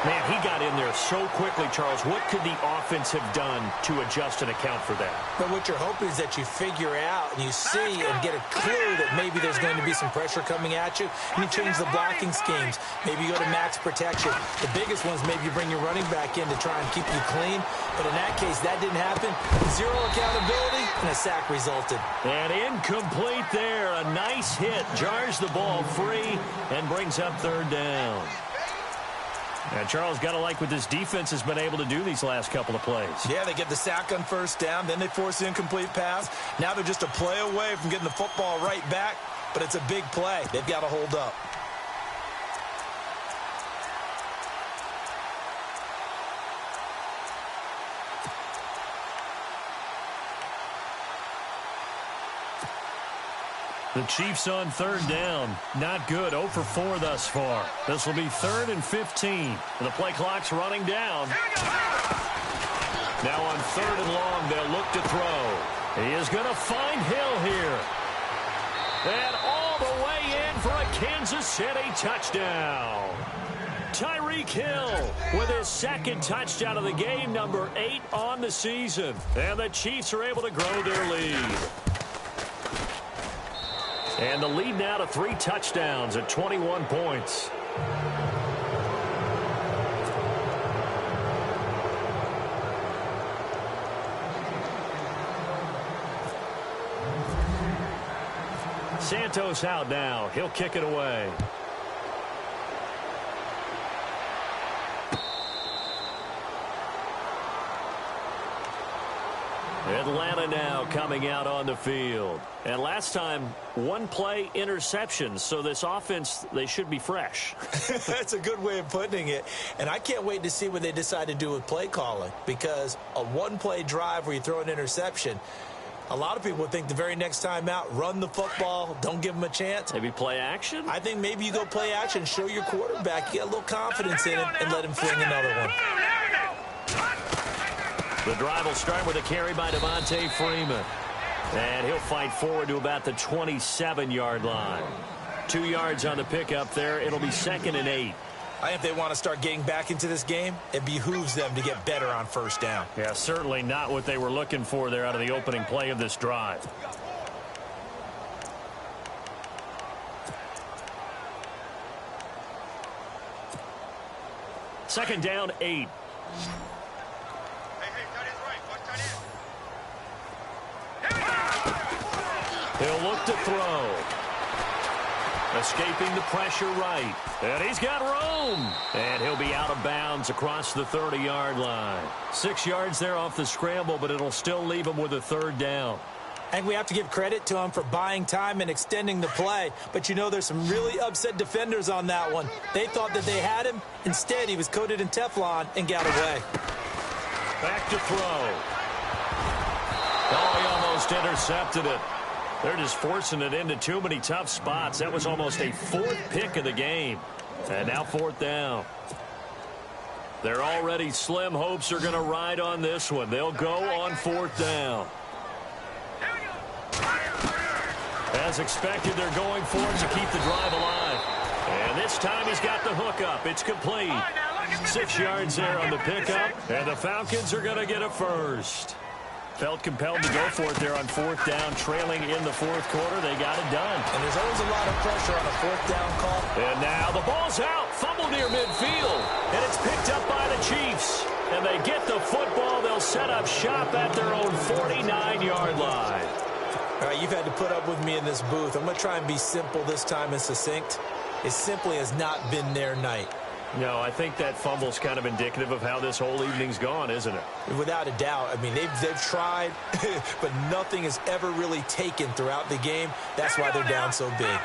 Man, he got in there so quickly, Charles. What could the offense have done to adjust and account for that? But what you're hoping is that you figure out and you see and get a clue that maybe there's going to be some pressure coming at you, and you change the blocking schemes. Maybe you go to max protection. The biggest one is maybe you bring your running back in to try and keep you clean. But in that case, that didn't happen. Zero accountability, and a sack resulted. And incomplete there. A nice hit. Jars the ball free and brings up third down. And Charles, got to like what this defense has been able to do these last couple of plays. Yeah, they get the sack on first down, then they force the incomplete pass. Now they're just a play away from getting the football right back, but it's a big play. They've got to hold up. The Chiefs on third down. Not good. 0 for 4 thus far. This will be 3rd and 15. And the play clock's running down. Now on 3rd and long, they'll look to throw. He is going to find Hill here. And all the way in for a Kansas City touchdown. Tyreek Hill with his 2nd touchdown of the game, number 8 on the season. And the Chiefs are able to grow their lead. And the lead now to 3 touchdowns at 21 points. Santos out now. He'll kick it away. Atlanta now coming out on the field. And last time, 1 play interception. So this offense, they should be fresh. That's a good way of putting it. And I can't wait to see what they decide to do with play calling. Because a 1-play drive where you throw an interception, a lot of people think the very next time out, run the football, don't give them a chance. Maybe play action? I think maybe you go play action, show your quarterback, get a little confidence in him, and let him fling another one. The drive will start with a carry by Devontae Freeman. And he'll fight forward to about the 27-yard line. 2 yards on the pickup there. It'll be 2nd and 8. I think if they want to start getting back into this game, it behooves them to get better on first down. Yeah, certainly not what they were looking for there out of the opening play of this drive. Second down, 8. He'll look to throw. Escaping the pressure right. And he's got room. And he'll be out of bounds across the 30-yard line. 6 yards there off the scramble, but it'll still leave him with a 3rd down. I think we have to give credit to him for buying time and extending the play. But you know there's some really upset defenders on that one. They thought that they had him. Instead, he was coated in Teflon and got away. Back to throw. Oh, he almost intercepted it. They're just forcing it into too many tough spots. That was almost a 4th pick of the game. And now 4th down. Their already slim hopes are going to ride on this one. They'll go on 4th down. As expected, they're going for it to keep the drive alive. And this time he's got the hook up. It's complete. 6 yards there on the pickup. And the Falcons are going to get a first. Felt compelled to go for it there on 4th down, trailing in the 4th quarter. They got it done. And there's always a lot of pressure on a 4th down call. And now the ball's out. Fumble near midfield. And it's picked up by the Chiefs. And they get the football. They'll set up shop at their own 49-yard line. All right, you've had to put up with me in this booth. I'm going to try and be simple this time and succinct. It simply has not been their night. No, I think that fumble's kind of indicative of how this whole evening's gone, isn't it? Without a doubt. I mean, they've tried, but nothing has ever really taken throughout the game. That's why they're down so big.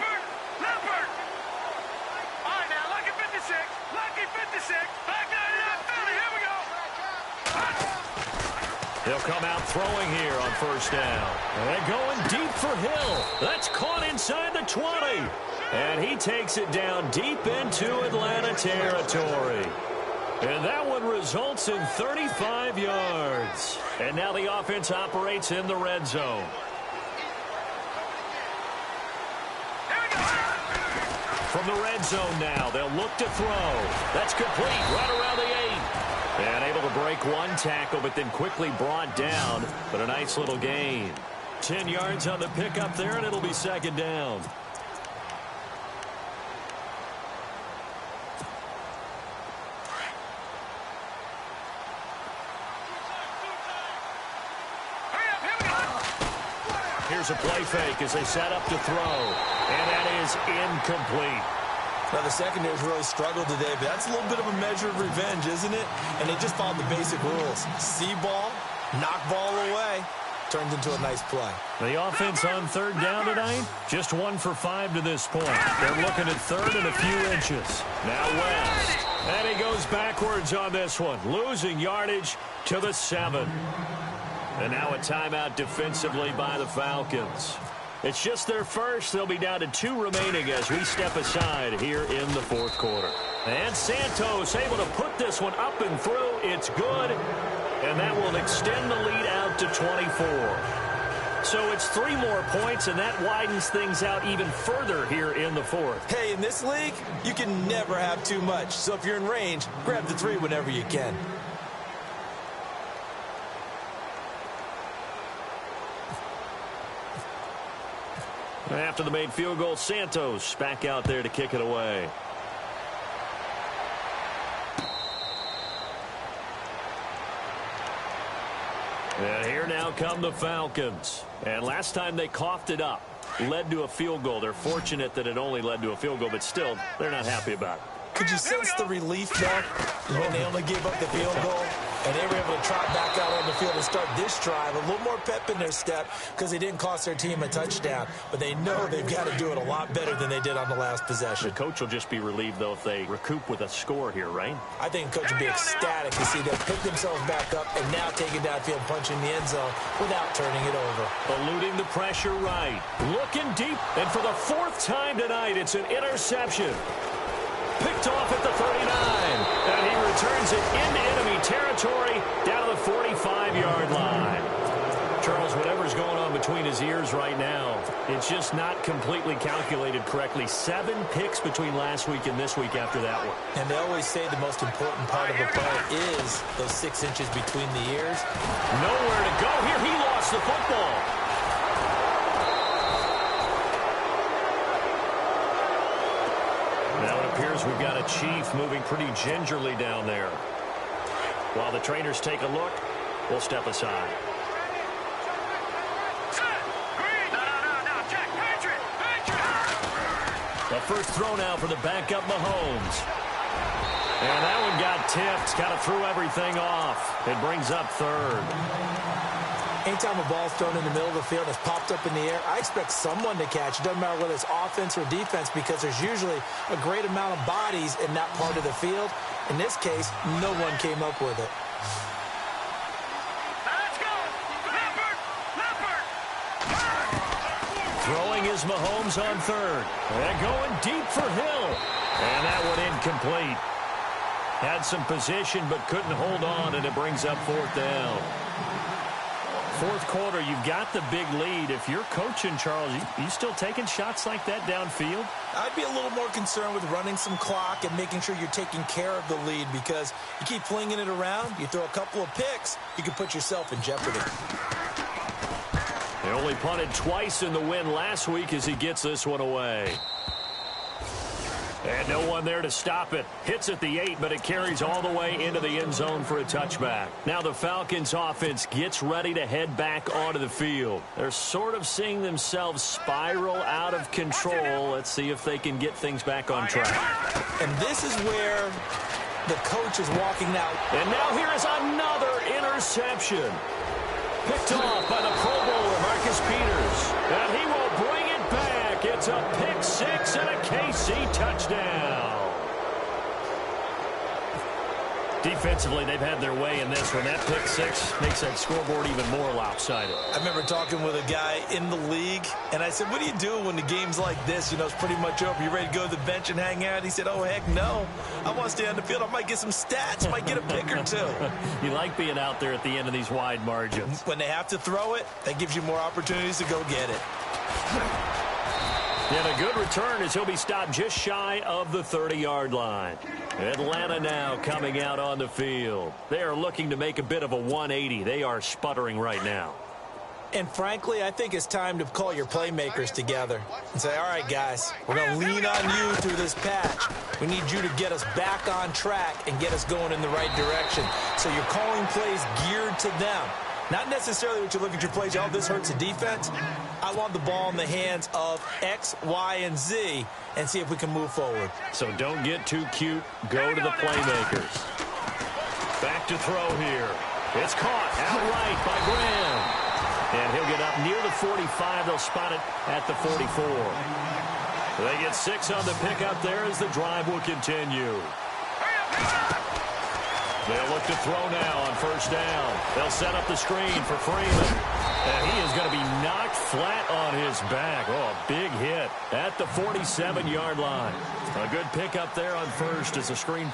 He'll come out throwing here on 1st down. And going deep for Hill. That's caught inside the 20. And he takes it down deep into Atlanta territory. And that one results in 35 yards. And now the offense operates in the red zone. from the red zone now. They'll look to throw. That's complete right around the 8. And able to break one tackle, but then quickly brought down. But a nice little gain. 10 yards on the pickup there, and it'll be second down. Here's a play fake as they set up to throw. And that is incomplete. Now, the secondary's really struggled today, but that's a little bit of a measure of revenge, isn't it? And they just followed the basic rules. See ball, knock ball away. Turns into a nice play. The offense on third down tonight, just 1 for 5 to this point. They're looking at third and a few inches. Now West. And he goes backwards on this one, losing yardage to the 7. And now a timeout defensively by the Falcons. It's just their first. They'll be down to 2 remaining as we step aside here in the fourth quarter. And Santos able to put this one up and through. It's good. And that will extend the lead out to 24. So it's 3 more points, and that widens things out even further here in the fourth. Hey, in this league, you can never have too much. So if you're in range, grab the 3 whenever you can. After the made field goal, Santos back out there to kick it away. And here now come the Falcons. And last time they coughed it up, led to a field goal. They're fortunate that it only led to a field goal, but still, they're not happy about it. Could you sense the relief, though, when they only gave up the field goal? And they were able to trot back out on the field and start this drive. A little more pep in their step because they didn't cost their team a touchdown. But they know they've got to do it a lot better than they did on the last possession. The coach will just be relieved, though, if they recoup with a score here, right? I think the coach will be ecstatic to see them pick themselves back up and now take it downfield, punching the end zone without turning it over. Eluding the pressure right. Looking deep. And for the 4th time tonight, it's an interception. Picked off at the 39. And he returns it into enemy territory down to the 45-yard line. Charles, whatever's going on between his ears right now, it's just not completely calculated correctly. 7 picks between last week and this week after that one. And they always say the most important part of a play is those 6 inches between the ears. Nowhere to go here. He lost the football. Now it appears we've got a Chief moving pretty gingerly down there. While the trainers take a look, we'll step aside. The first throw now for the backup Mahomes. And that one got tipped. Kind of threw everything off. It brings up third. Anytime a ball's thrown in the middle of the field that's popped up in the air, I expect someone to catch. It doesn't matter whether it's offense or defense because there's usually a great amount of bodies in that part of the field. In this case, no one came up with it. Let's go! Leopard! Throwing is Mahomes on third. And going deep for Hill. And that one incomplete. Had some position but couldn't hold on, and it brings up 4th down. Fourth quarter, you've got the big lead. If you're coaching, Charles, you still taking shots like that downfield? I'd be a little more concerned with running some clock and making sure you're taking care of the lead because you keep flinging it around, you throw a couple of picks, you can put yourself in jeopardy. They only punted twice in the win last week as he gets this one away. And no one there to stop it. Hits at the 8, but it carries all the way into the end zone for a touchback. Now the Falcons offense gets ready to head back onto the field. They're sort of seeing themselves spiral out of control. Let's see if they can get things back on track. And this is where the coach is walking out. And now here is another interception. Picked off by the Pro Bowler, Marcus Peters. And he will bring it back. It's a pick 6 and a KC touchdown. Defensively, they've had their way in this one. That pick 6 makes that scoreboard even more lopsided. I remember talking with a guy in the league, and I said, what do you do when the game's like this? You know, it's pretty much over. You ready to go to the bench and hang out? He said, oh, heck no. I want to stay on the field. I might get some stats. Might get a pick or 2. You like being out there at the end of these wide margins. When they have to throw it, that gives you more opportunities to go get it. And a good return as he'll be stopped just shy of the 30-yard line. Atlanta now coming out on the field. They are looking to make a bit of a 180. They are sputtering right now. And frankly, I think it's time to call your playmakers together and say, all right, guys, we're going to lean on you through this patch. We need you to get us back on track and get us going in the right direction. So you're calling plays geared to them. Not necessarily what you look at your plays, oh, this hurts the defense. I want the ball in the hands of X, Y, and Z and see if we can move forward. So don't get too cute. Go to the playmakers. Back to throw here. It's caught outright by Graham. And he'll get up near the 45. They'll spot it at the 44. They get 6 on the pickup there as the drive will continue. They'll look to throw now on first down. They'll set up the screen for Freeman. And he is going to be knocked flat on his back. Oh, a big hit at the 47-yard line. A good pickup there on first as a screen.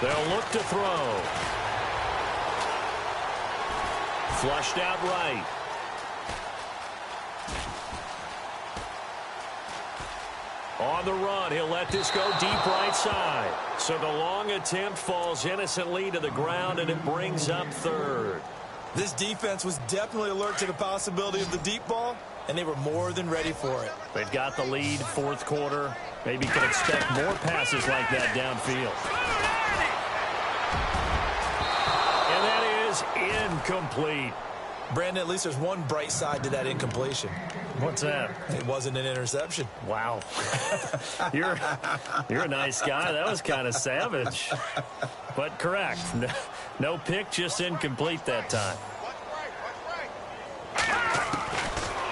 They'll look to throw. Flushed out right. On the run, he'll let this go deep right side. So the long attempt falls innocently to the ground, and it brings up third. This defense was definitely alert to the possibility of the deep ball, and they were more than ready for it. They've got the lead, fourth quarter. Maybe can expect more passes like that downfield. And that is incomplete. Brandon, at least there's one bright side to that incompletion. What's that? It wasn't an interception. Wow. You're a nice guy. That was kind of savage. But correct. No pick, just incomplete that time.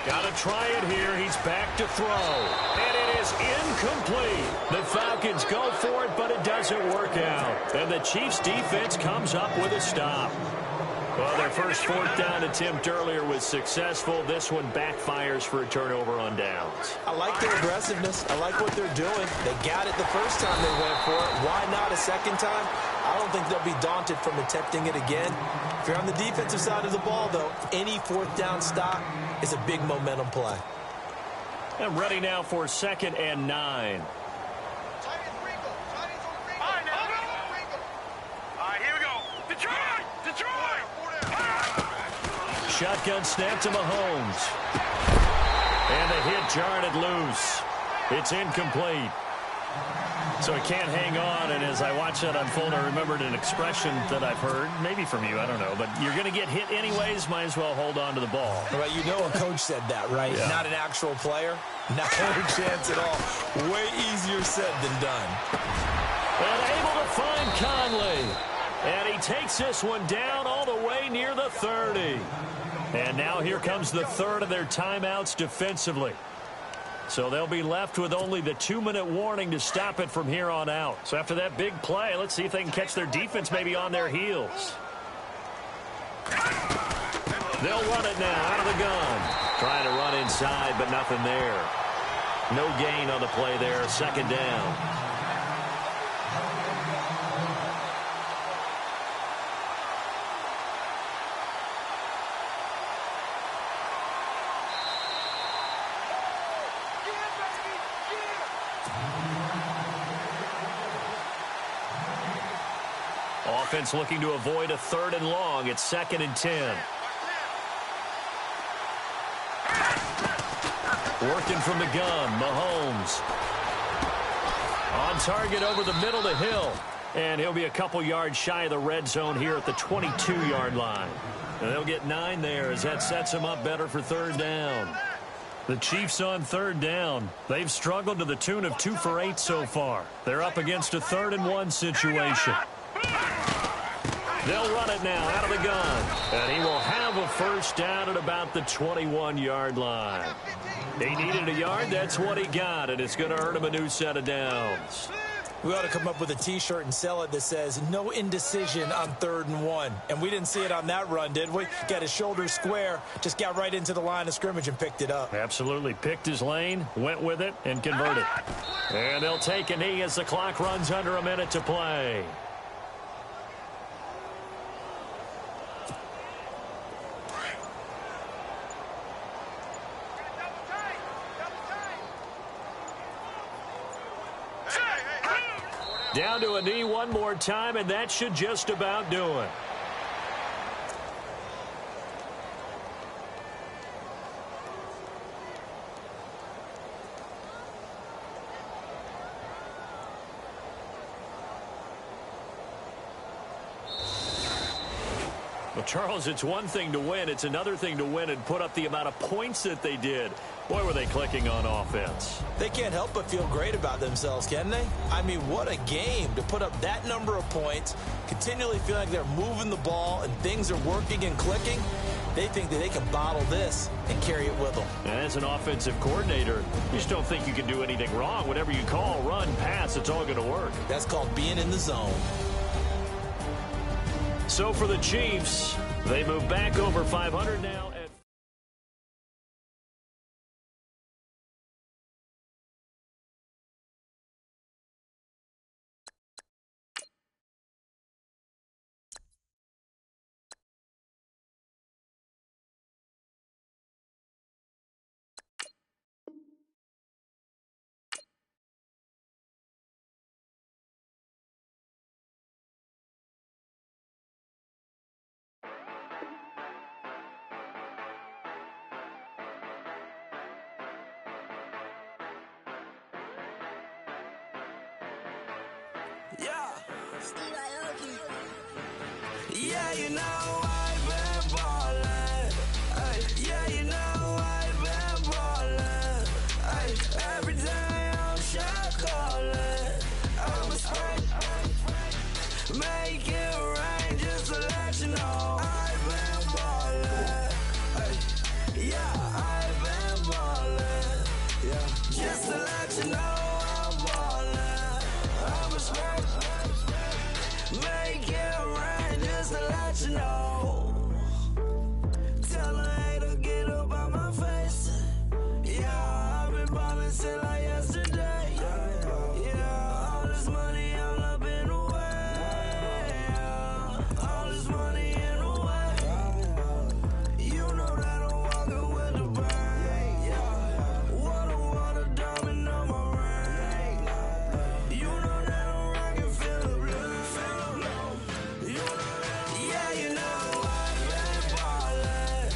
Got to try it here. He's back to throw. And it is incomplete. The Falcons go for it, but it doesn't work out. And the Chiefs' defense comes up with a stop. Well, their first fourth down attempt earlier was successful. This one backfires for a turnover on downs. I like their aggressiveness. I like what they're doing. They got it the first time they went for it. Why not a second time? I don't think they'll be daunted from attempting it again. If you're on the defensive side of the ball, though, any fourth down stop is a big momentum play. And ready now for 2nd and 9. Shotgun snap to Mahomes. And the hit jarred it loose. It's incomplete. So he can't hang on, and as I watch that unfold, I remembered an expression that I've heard, maybe from you, I don't know, but you're going to get hit anyways, might as well hold on to the ball. Right, you know a coach said that, right? Yeah. Not an actual player. Not a chance at all. Way easier said than done. And able to find Conley. And he takes this one down all the way near the 30. And now here comes the third of their timeouts defensively. So they'll be left with only the 2-minute warning to stop it from here on out. So after that big play, let's see if they can catch their defense maybe on their heels. They'll run it now out of the gun. Trying to run inside, but nothing there. No gain on the play there. 2nd down. Offense looking to avoid a 3rd and long. It's 2nd and 10. Working from the gun, Mahomes. On target over the middle to Hill. And he'll be a couple yards shy of the red zone here at the 22-yard line. And they'll get 9 there as that sets them up better for 3rd down. The Chiefs on 3rd down. They've struggled to the tune of 2 for 8 so far. They're up against a 3rd and 1 situation. They'll run it now out of the gun. And he will have a first down at about the 21-yard line. He needed a yard. That's what he got. And it's going to earn him a new set of downs. We ought to come up with a T-shirt and sell it that says, no indecision on 3rd and 1. And we didn't see it on that run, did we? Got his shoulders square, just got right into the line of scrimmage and picked it up. Absolutely. Picked his lane, went with it, and converted. And they'll take a knee as the clock runs under a minute to play. Down to a knee one more time, and that should just about do it. Well, Charles, it's one thing to win. It's another thing to win and put up the amount of points that they did. Boy, were they clicking on offense. They can't help but feel great about themselves, can they? I mean, what a game to put up that number of points, continually feel like they're moving the ball and things are working and clicking. They think that they can bottle this and carry it with them. And as an offensive coordinator, you just don't think you can do anything wrong. Whatever you call, run, pass, it's all going to work. That's called being in the zone. So for the Chiefs, they move back over 500 now. Yeah, you know I've been ballin'. Yeah, you know I've been ballin'. Every day I'm shot callin'. I'm a spring. Make it rain just to let you know I've been ballin'. Yeah, I've been ballin'. Yeah, just to let you know I'm ballin'. I'm a spring. Make it rain just to let you know. Tell a hater get up out my face. Yeah, I've been ballin' since like yesterday. Yeah, all this money all up in the way. All this money in the way. You know that I'm walking with the bang. Water, diamond on my ring. You know that I'm rockin' feel the blue. Yeah, you know I've been ballin'.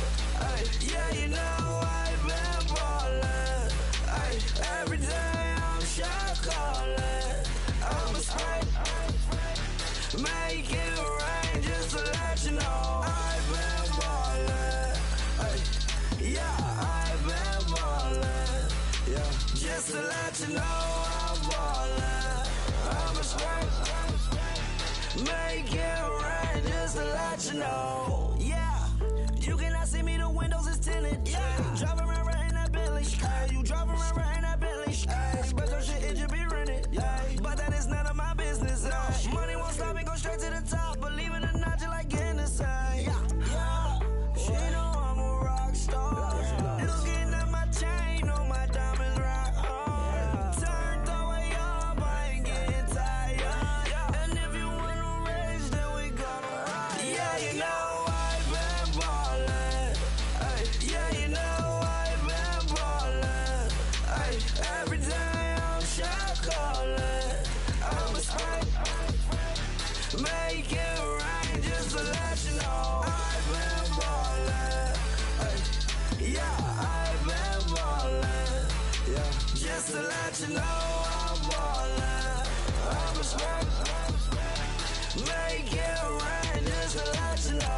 Yeah, you know I've been ballin'. Every day I'm shot callin'. I'm a spray. Make it rain just to let you know I've been ballin'. Yeah, I've been ballin'. Yeah, just to let you know I'm ballin'. I'm a spray. Make it rain just to let you know. Yeah, you cannot see me, the windows is tinted. Yeah, driving around right in that Bentley. You driving around right in that Bentley. But your shit, it should be rented. But that is none of my business. Money won't stop me, go straight to the top. Believe it or not, you like getting the same. Yeah, she know I'm a rock star. Looking at my chain, on my diamonds rock hard. Turned the way up, I ain't getting tired. And if you wanna race, then we gonna ride. Yeah, you know I've been ballin'. Yeah, you know I've been ballin'. Every day I'm shot callin'. I'm a spray. Make it rain just to let you know I've been ballin'. Yeah, I've been ballin'. Yeah, just to let you know I'm ballin'. I'm a spray. Make it rain just to let you know.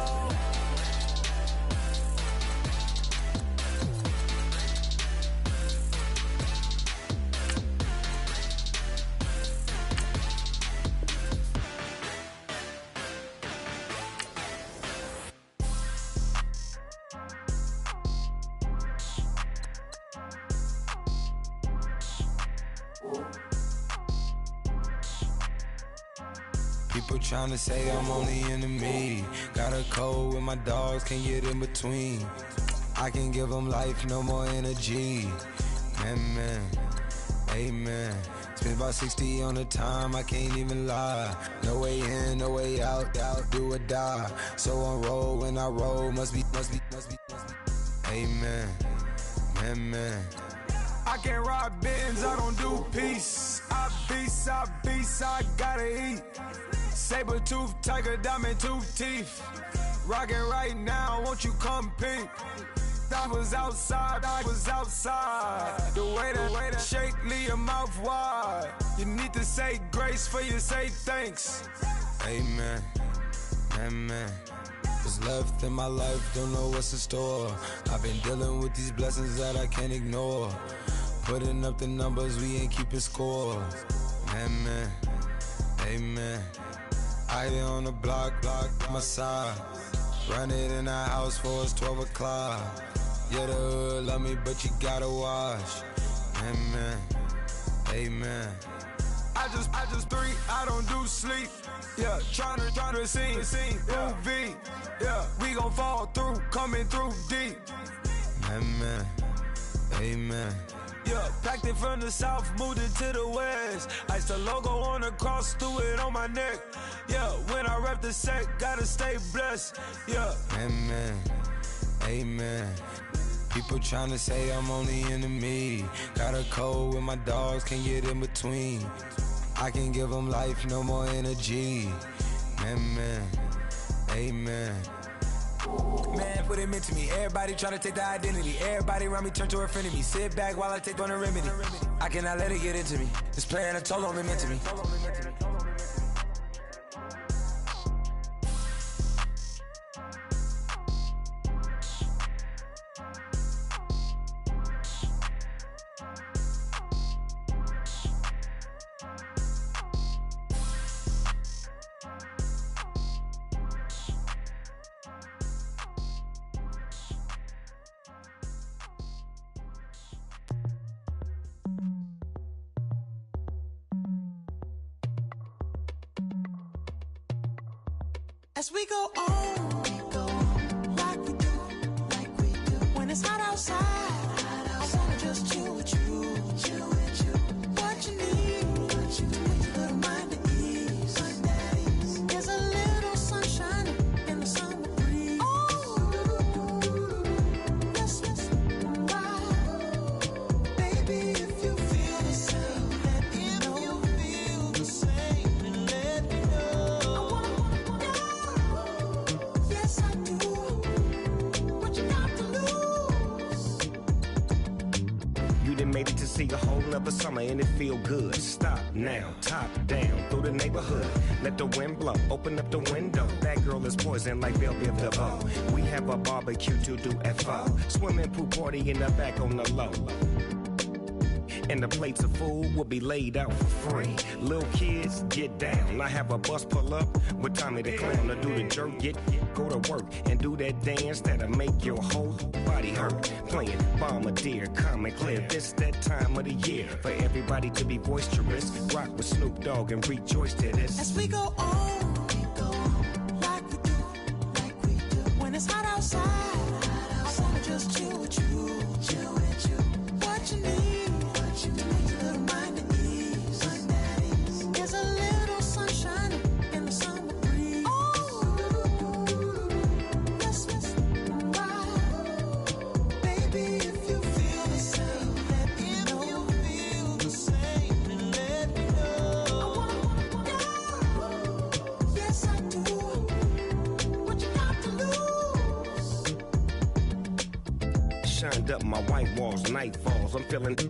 People tryna say I'm only enemy. Got a code with my dogs, can't get in between. I can give them life, no more energy. Man, amen. Spent about 60 on the time, I can't even lie. No way in, no way out, do or die. So on roll, when I roll, must be. Amen, man. I can't ride Benz, I don't do peace. I beast, I gotta eat. Saber tooth, tiger, diamond tooth teeth. Rockin' right now, won't you come peep? I was outside. The way that shake, leave your mouth wide. You need to say grace for you say thanks. Amen, amen. What's left in my life, don't know what's in store. I've been dealing with these blessings that I can't ignore. Putting up the numbers, we ain't keeping score. Amen, amen. I been on the block, my side. Run it in the house for us 12 o'clock. Yeah, the hood love me, but you gotta watch. Amen, amen. I just three, I don't do sleep. Yeah, tryna sing, UV. Yeah, we gon' fall through, coming through deep. Amen, amen. Yeah, packed it from the south, moved it to the west. Iced the logo on the cross, threw it on my neck. Yeah, when I rep the set, gotta stay blessed. Yeah. Amen, amen. People tryna say I'm only enemy. Got a code with my dogs, can't get in between. I can give them life, no more energy. Amen, amen. Man, put him into me. Everybody try to take the identity. Everybody around me turn to a friend of me. Sit back while I take on the remedy. I cannot let it get into me. It's playing a toll on me mentally. As we go on, like we do. When it's hot outside, I wanna just chill with you. What you need, a little mind at ease. There's a little sunshine in the summer breeze. Oh, let's ride. Baby, if you feel the same, let me know. If you feel the same, then let me know. Made it to see a whole nother summer and it feel good. Stop now, top down through the neighborhood. Let the wind blow, open up the window. That girl is poison like Belleville DeVoe. We have a barbecue to do FO. Swimming pool party in the back on the low. And the plates of food will be laid out for free. Little kids, get down. I have a bus pull up with Tommy the Clown to do the jerk, go to work and do that dance that'll make your whole body hurt. Playing Bombardier, Common Clear. This that time of the year for everybody to be boisterous. Rock with Snoop Dogg and rejoice to this. As we go on, like we do. When it's hot outside, I wanna just chill with you. What you need, a little mind at ease. There's a little sunshine in the summer breeze. Oh, let's ride. Baby, if you feel the same, let me know. If you feel the same, then let me know. Yes, I do. What you got to lose? Shined up my white walls, night falls. I'm feeling good.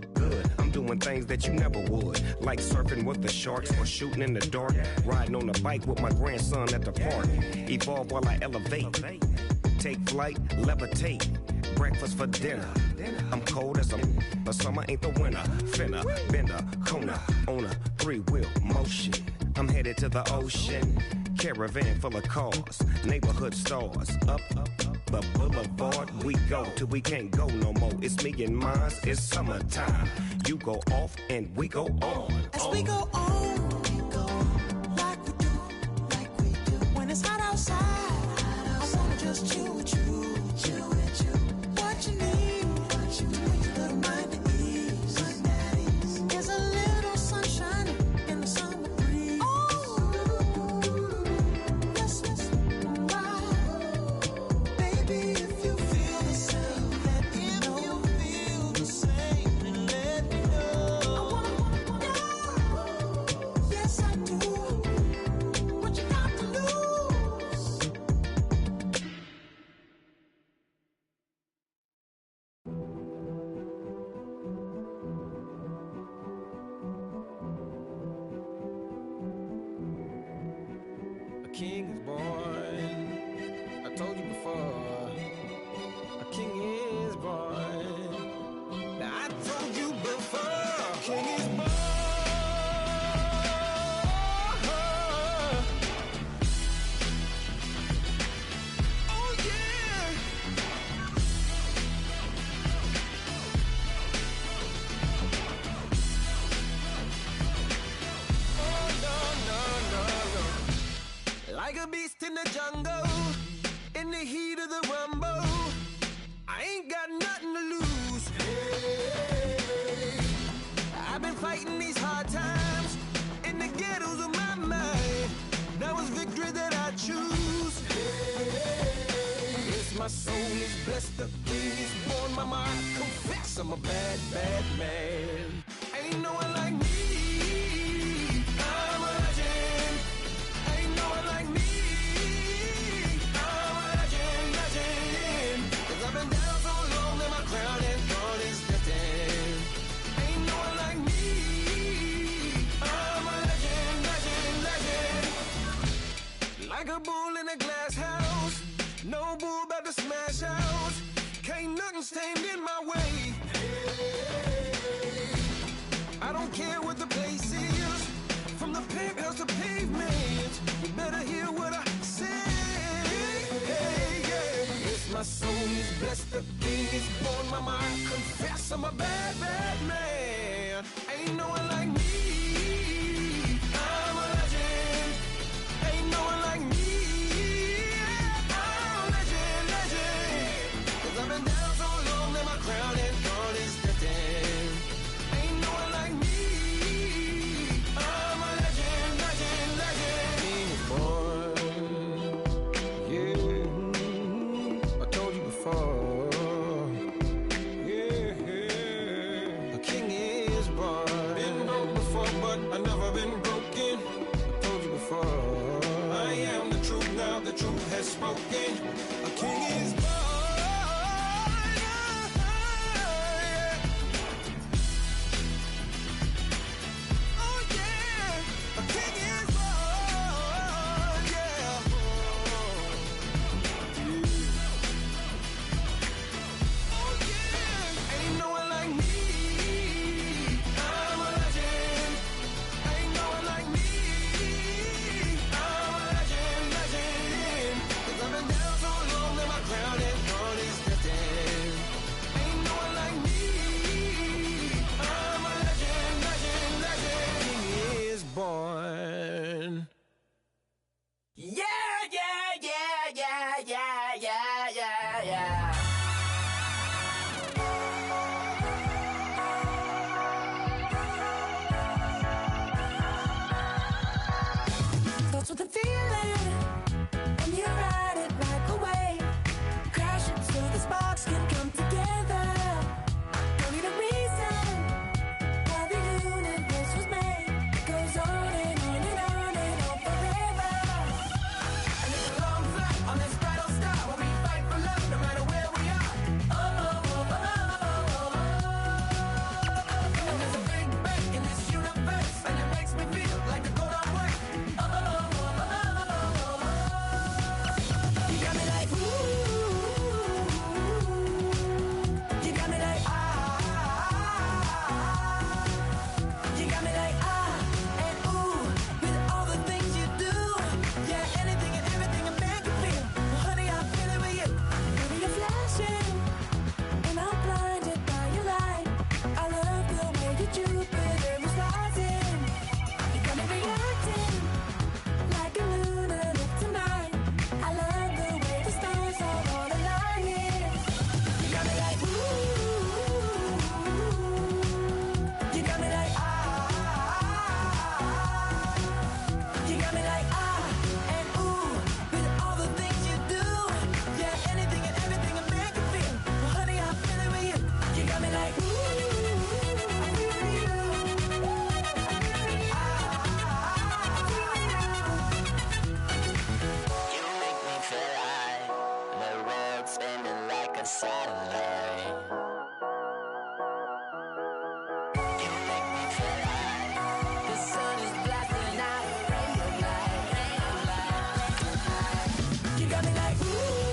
I'm doing things that you never would, like surfing with the sharks or shooting in the dark. Riding on a bike with my grandson at the park. Evolve while I elevate. Take flight, levitate. Breakfast for dinner. I'm cold as but summer ain't the winter. Finna, bender, Kona, on a 3-wheel motion. I'm headed to the ocean. Caravan full of cars, neighborhood stars. Up the boulevard we go till we can't go no more. It's me and mine, it's summertime. You go off and we go on. As we go on, like we do. When it's hot outside, I wanna just chill with you. What you need, a little mind at ease. There's a little sunshine in the summer breeze. Oh, let's ride. Baby, if you feel the same, let me know. If you feel the same, then let me know. king is born. I told you before, a king is born. Now I told you before, a king is born. Oh yeah. Oh no, no, no, no. Like a beast in the jungle, in the heat of the rumble, I ain't got nothing to lose. Hey, I've been fighting these hard times in the ghettos of my mind. Now it's victory that I choose. Hey, yes, my soul is blessed, the king is born. Mama, I confess I'm a bad, bad man. Ain't no one like me. I'm a legend. Ain't no one like me. I'm a legend, legend. 'Cause I've been down so long that my crown and throne is destined. Ain't no one like me. I'm a legend, legend, legend. Like a bull in a glass house, no bull about to smash out. Can't nothing stand in my way. I don't care what the place is, from the penthouse to pavement. You better hear what I say. Hey, yeah. Yes, my soul is blessed, the king is born. Mama, I confess I'm a bad, bad man. Ain't no one like me. I'm a legend. Ain't no one like me. I'm a legend, legend. 'Cause I've been down so long that my crown and throne is destined. Ain't no one like me. I'm a legend, legend, legend. King is born. Yeah, I told you before. Yeah, a king is born. Been broke before, but I never been broken. I told you before. I am the truth now, the truth has spoken. A king is born. Oh yeah, a king is born. Yeah. Oh yeah, ain't no one like me. I'm a legend. Ain't no one like me. I'm a legend, legend. 'Cause I've been down so long that my crown got me like, ooh.